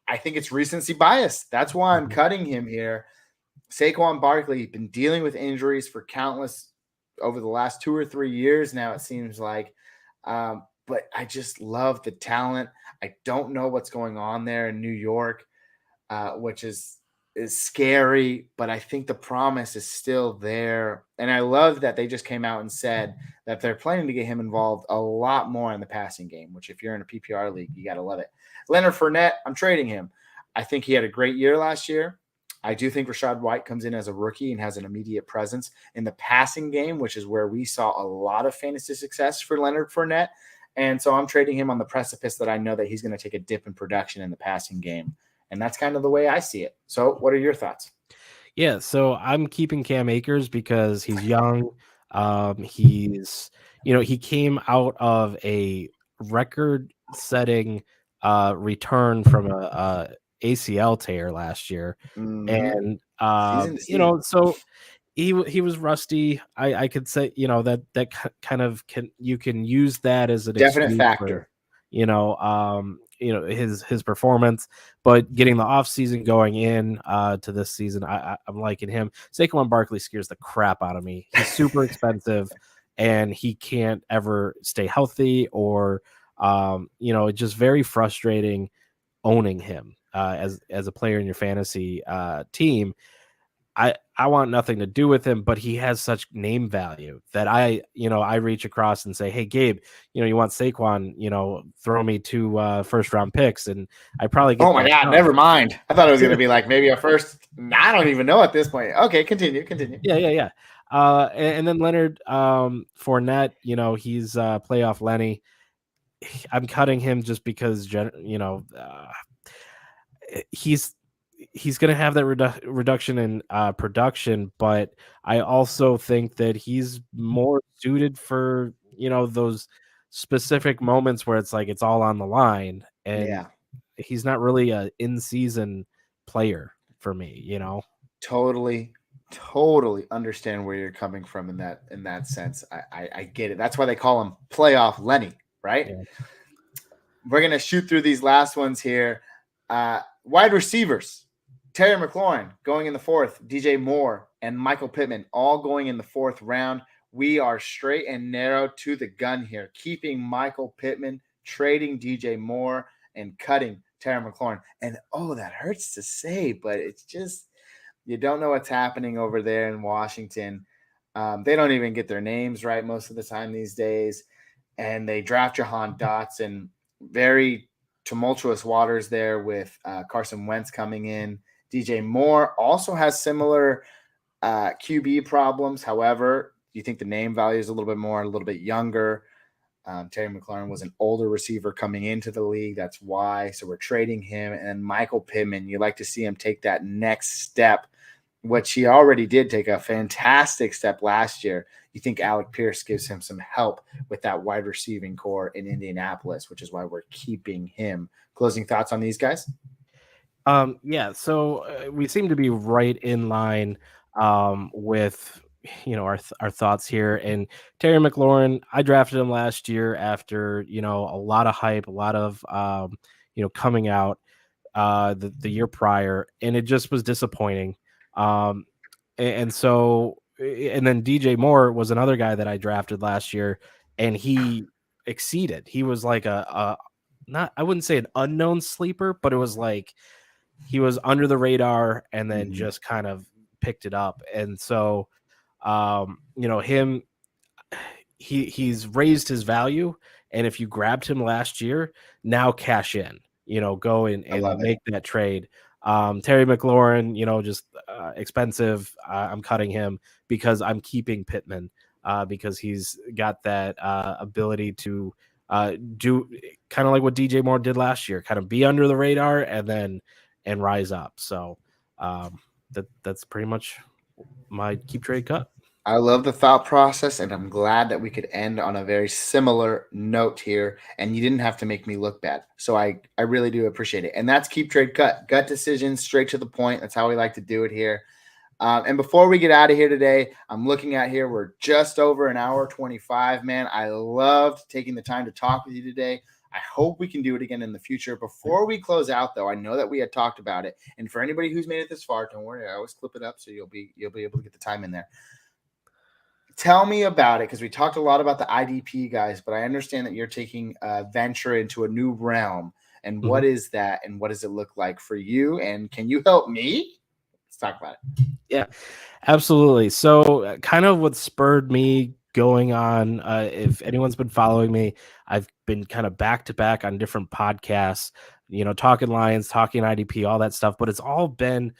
I think it's recency bias. That's why I'm cutting him here. Saquon Barkley been dealing with injuries for countless over the last 2 or 3 years now, it seems like. But I just love the talent. I don't know what's going on there in New York, which is scary, but I think the promise is still there. And I love that they just came out and said that they're planning to get him involved a lot more in the passing game, which if you're in a PPR league, you got to love it. Leonard Fournette, I'm trading him. I think he had a great year last year. I do think Rachaad White comes in as a rookie and has an immediate presence in the passing game, which is where we saw a lot of fantasy success for Leonard Fournette. And so I'm trading him on the precipice that I know that he's going to take a dip in production in the passing game. And that's kind of the way I see it. So what are your thoughts? Yeah, so I'm keeping Cam Akers because he's young. He came out of a record-setting return from a ACL tear last year, and Season to season. so he was rusty. I could say, that kind of you can use that as an Definite excuse factor. for his performance, but getting the offseason going in to this season, I'm liking him. Saquon Barkley scares the crap out of me. He's super expensive, and he can't ever stay healthy, or it's just very frustrating owning him as a player in your fantasy team. I want nothing to do with him, but he has such name value that I reach across and say, hey, Gabe, you want Saquon, throw me 2 first round picks. And I probably get, oh my God, never mind. I thought it was going to be like maybe a first. I don't even know at this point. Okay, continue. Yeah. And then Leonard Fournette, he's playoff Lenny. I'm cutting him just because, he's going to have that reduction in production, but I also think that he's more suited for those specific moments where it's like it's all on the line, and he's not really a in-season player for me. Totally understand where you're coming from in that sense. I get it. That's why they call him playoff Lenny, right? Yeah. We're gonna shoot through these last ones here. Wide receivers. Terry McLaurin going in the 4th, DJ Moore and Michael Pittman all going in the 4th round. We are straight and narrow to the gun here, keeping Michael Pittman, trading DJ Moore, and cutting Terry McLaurin. And that hurts to say, but it's just, you don't know what's happening over there in Washington. They don't even get their names right most of the time these days. And they draft Jahan Dotson. Very tumultuous waters there with Carson Wentz coming in. DJ Moore also has similar QB problems. However, you think the name value is a little bit younger. Terry McLaurin was an older receiver coming into the league. That's why. So we're trading him. And Michael Pittman, you like to see him take that next step, which he already did take a fantastic step last year. You think Alec Pierce gives him some help with that wide receiving core in Indianapolis, which is why we're keeping him. Closing thoughts on these guys? So we seem to be right in line with our thoughts here. And Terry McLaurin, I drafted him last year after a lot of hype, a lot of coming out the year prior, and it just was disappointing. And then DJ Moore was another guy that I drafted last year, and he exceeded. He was like I wouldn't say an unknown sleeper, but it was like he was under the radar and then just kind of picked it up. And so, he's raised his value. And if you grabbed him last year, now cash in, go in and make that trade. Terry McLaurin, just expensive. I'm cutting him because I'm keeping Pittman. because he's got that ability to do kind of like what DJ Moore did last year, kind of be under the radar and rise up. So that's pretty much my keep trade cut. I love the thought process, and I'm glad that we could end on a very similar note here, and you didn't have to make me look bad. So I really do appreciate it. And that's keep trade cut. Gut decisions, straight to the point. That's how we like to do it here. And before we get out of here today, I'm looking at here, we're just over an hour 25, man. I loved taking the time to talk with you today. I hope we can do it again in the future. Before we close out, though, I know that we had talked about it. And for anybody who's made it this far, don't worry, I always clip it up so you'll be able to get the time in there. Tell me about it, because we talked a lot about the IDP guys, but I understand that you're taking a venture into a new realm. And what is that, and what does it look like for you? And can you help me? Let's talk about it. Yeah, absolutely. So kind of what spurred me going on, if anyone's been following me, I've been kind of back to back on different podcasts, talking Lions, talking IDP, all that stuff, but it's all been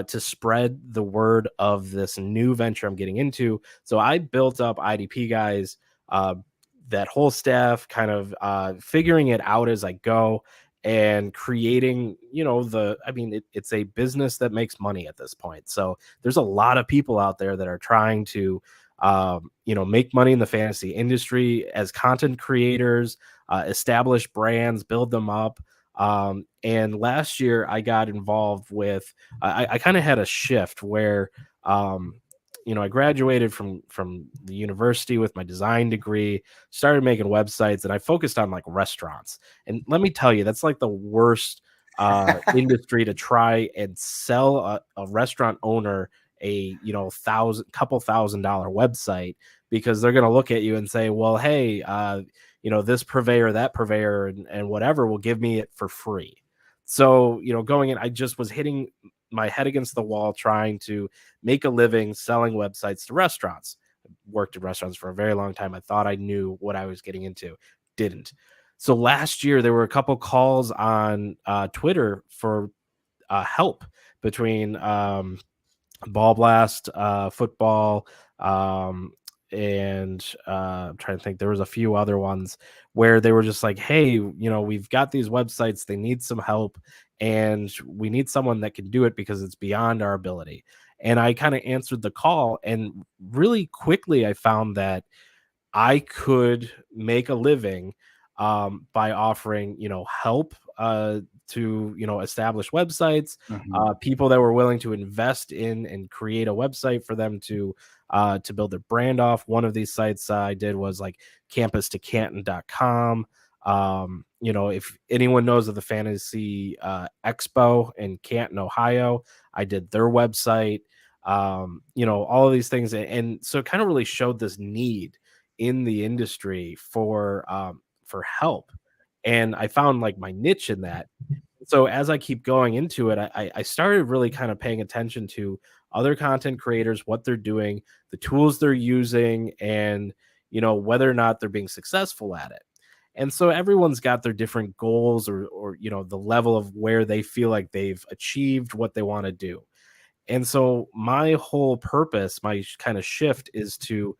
to spread the word of this new venture I'm getting into. So I built up IDP guys, that whole staff, kind of figuring it out as I go and creating, it's a business that makes money at this point. So there's a lot of people out there that are trying to, make money in the fantasy industry as content creators, establish brands, build them up. And last year I got involved with, I kind of had a shift where, I graduated from the university with my design degree, started making websites, and I focused on like restaurants. And let me tell you, that's like the worst industry to try and sell a restaurant owner a couple $1,000 website, because they're going to look at you and say, well, hey, this purveyor, that purveyor, and whatever will give me it for free. So, going in, I just was hitting my head against the wall trying to make a living selling websites to restaurants. I worked in restaurants for a very long time. I thought I knew what I was getting into. Didn't. So last year there were a couple calls on Twitter for help between Ball Blast, football, and I'm trying to think. There was a few other ones where they were just like, hey, we've got these websites, they need some help, and we need someone that can do it because it's beyond our ability. And I kind of answered the call, and really quickly I found that I could make a living by offering, help to, establish websites, people that were willing to invest in and create a website for them to build their brand off. One of these sites I did was like campustocanton.com. If anyone knows of the Fantasy Expo in Canton, Ohio, I did their website, all of these things. And so it kind of really showed this need in the industry for help. And I found like my niche in that. So as I keep going into it, I started really kind of paying attention to other content creators, what they're doing, the tools they're using, and, whether or not they're being successful at it. And so everyone's got their different goals or the level of where they feel like they've achieved what they want to do. And so my whole purpose, my kind of shift, is to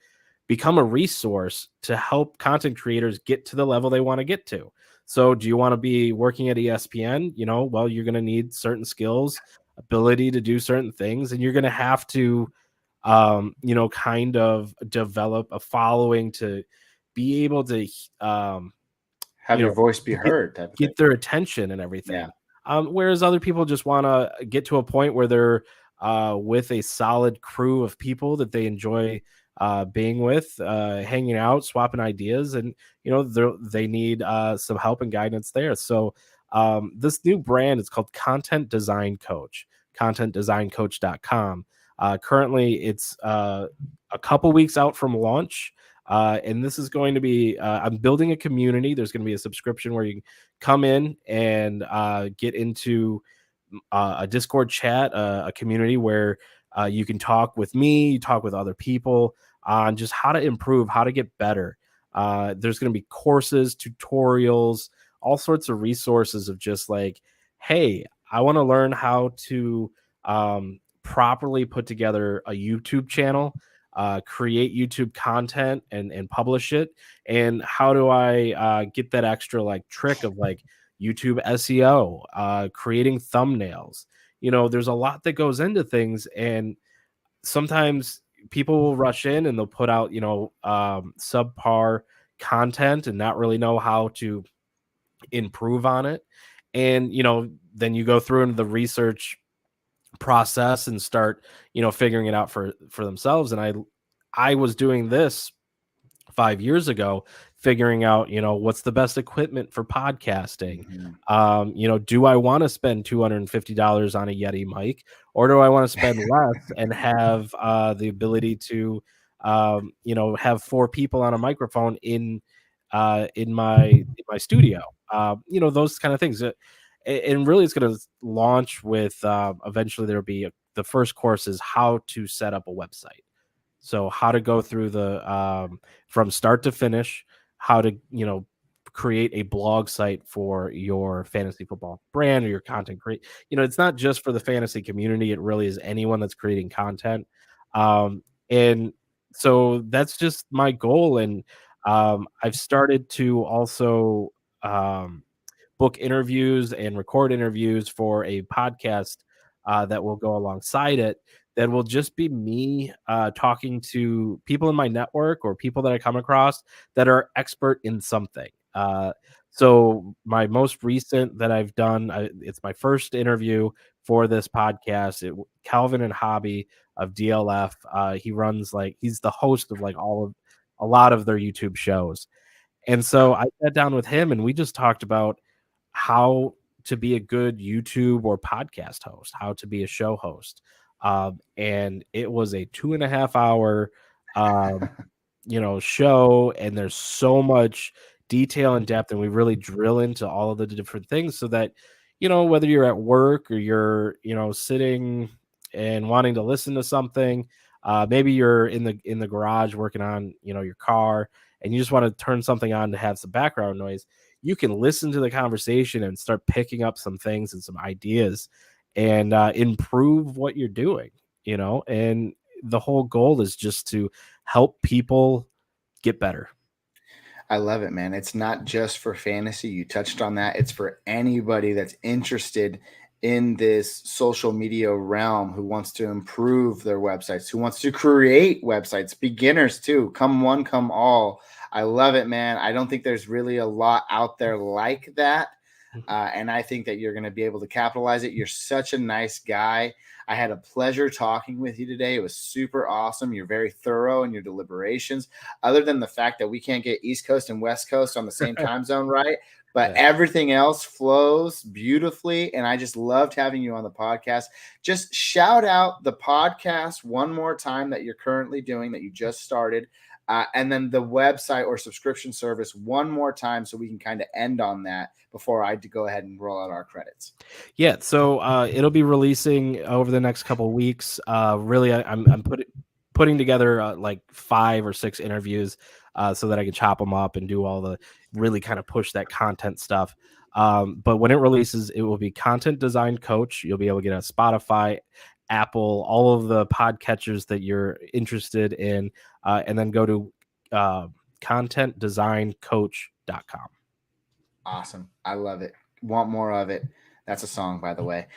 become a resource to help content creators get to the level they want to get to. So do you want to be working at ESPN? Well, you're going to need certain skills, ability to do certain things, and you're going to have to, kind of develop a following to be able to, have your voice be heard, get their attention and everything. Yeah. Whereas other people just want to get to a point where they're with a solid crew of people that they enjoy being with, hanging out, swapping ideas, and they need some help and guidance there. So this new brand is called Content Design Coach, contentdesigncoach.com. Currently it's a couple weeks out from launch. And this is going to be, I'm building a community. There's going to be a subscription where you can come in and get into a Discord chat, a community where you can talk with me, talk with other people on just how to improve, how to get better. There's going to be courses, tutorials, all sorts of resources of just like, hey, I want to learn how to properly put together a YouTube channel. create YouTube content and publish it? And how do I get that extra like trick of like YouTube SEO, creating thumbnails? There's a lot that goes into things, and sometimes people will rush in and they'll put out, subpar content and not really know how to improve on it. And, then you go through into the research process and start, figuring it out for themselves. And I was doing this 5 years ago, figuring out, what's the best equipment for podcasting. Mhm. Do I want to spend $250 on a Yeti mic, or do I want to spend less and have the ability to, have four people on a microphone in my studio? Those kind of things. And really, it's going to launch with eventually there'll be the first course is how to set up a website. So how to go through the from start to finish, how to create a blog site for your fantasy football brand or your content create. It's not just for the fantasy community; it really is anyone that's creating content. And so that's just my goal. And I've started to also book interviews and record interviews for a podcast that will go alongside it, that will just be me talking to people in my network or people that I come across that are expert in something. So my most recent that I've done, it's my first interview for this podcast. Calvin and Hobby of DLF. He's the host of a lot of their YouTube shows. And so I sat down with him and we just talked about how to be a good YouTube or podcast host, how to be a show host. And it was a 2.5 hour, show. And there's so much detail and depth. And we really drill into all of the different things so that, whether you're at work or you're, sitting and wanting to listen to something, maybe you're in the garage working on, your car, and you just want to turn something on to have some background noise. You can listen to the conversation and start picking up some things and some ideas and improve what you're doing, and the whole goal is just to help people get better. I love it, man. It's not just for fantasy. You touched on that. It's for anybody that's interested in this social media realm who wants to improve their websites, who wants to create websites, beginners too. Come one, come all. I love it, man. I don't think there's really a lot out there like that. And I think that you're going to be able to capitalize it. You're such a nice guy. I had a pleasure talking with you today. It was super awesome. You're very thorough in your deliberations, other than the fact that we can't get East Coast and West Coast on the same time zone, right? But everything else flows beautifully. And I just loved having you on the podcast. Just shout out the podcast one more time that you're currently doing, that you just started. And then the website or subscription service one more time so we can kind of end on that before I go ahead and roll out our credits. Yeah, so it'll be releasing over the next couple of weeks. Really, I'm putting together like 5 or 6 interviews so that I can chop them up and do all the really kind of push that content stuff. But when it releases, it will be Content Design Coach. You'll be able to get a Spotify, Apple, all of the podcatchers that you're interested in, and then go to contentdesigncoach.com. Awesome. I love it. Want more of it. That's a song, by the way.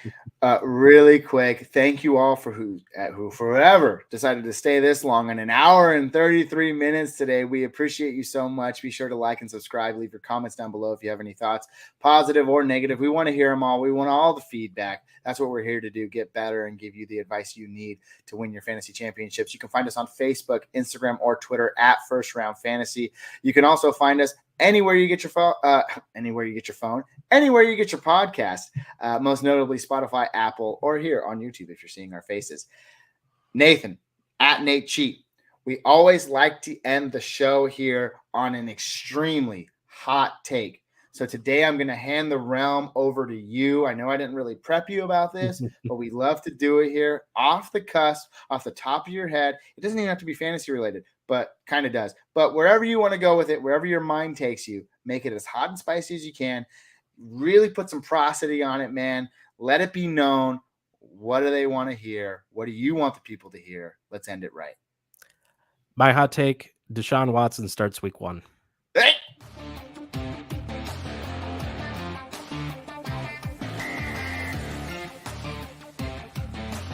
Really quick, thank you all for who forever decided to stay this long, in an hour and 33 minutes today. We appreciate you so much. Be sure to like and subscribe. Leave your comments down below if you have any thoughts, positive or negative. We want to hear them all. We want all the feedback. That's what we're here to do, get better and give you the advice you need to win your fantasy championships. You can find us on Facebook, Instagram, or Twitter at First Round Fantasy. You can also find us anywhere you get your phone, anywhere you get your podcast, most notably Spotify, Apple, or here on YouTube if you're seeing our faces. Nathan, at Nate Cheat. We always like to end the show here on an extremely hot take. So today I'm going to hand the realm over to you. I know I didn't really prep you about this, but we love to do it here off the cusp, off the top of your head. It doesn't even have to be fantasy related, but kind of does. But wherever you want to go with it, wherever your mind takes you, make it as hot and spicy as you can. Really put some prosody on it, man. Let it be known. What do they want to hear? What do you want the people to hear? Let's end it right. My hot take: Deshaun Watson starts week 1.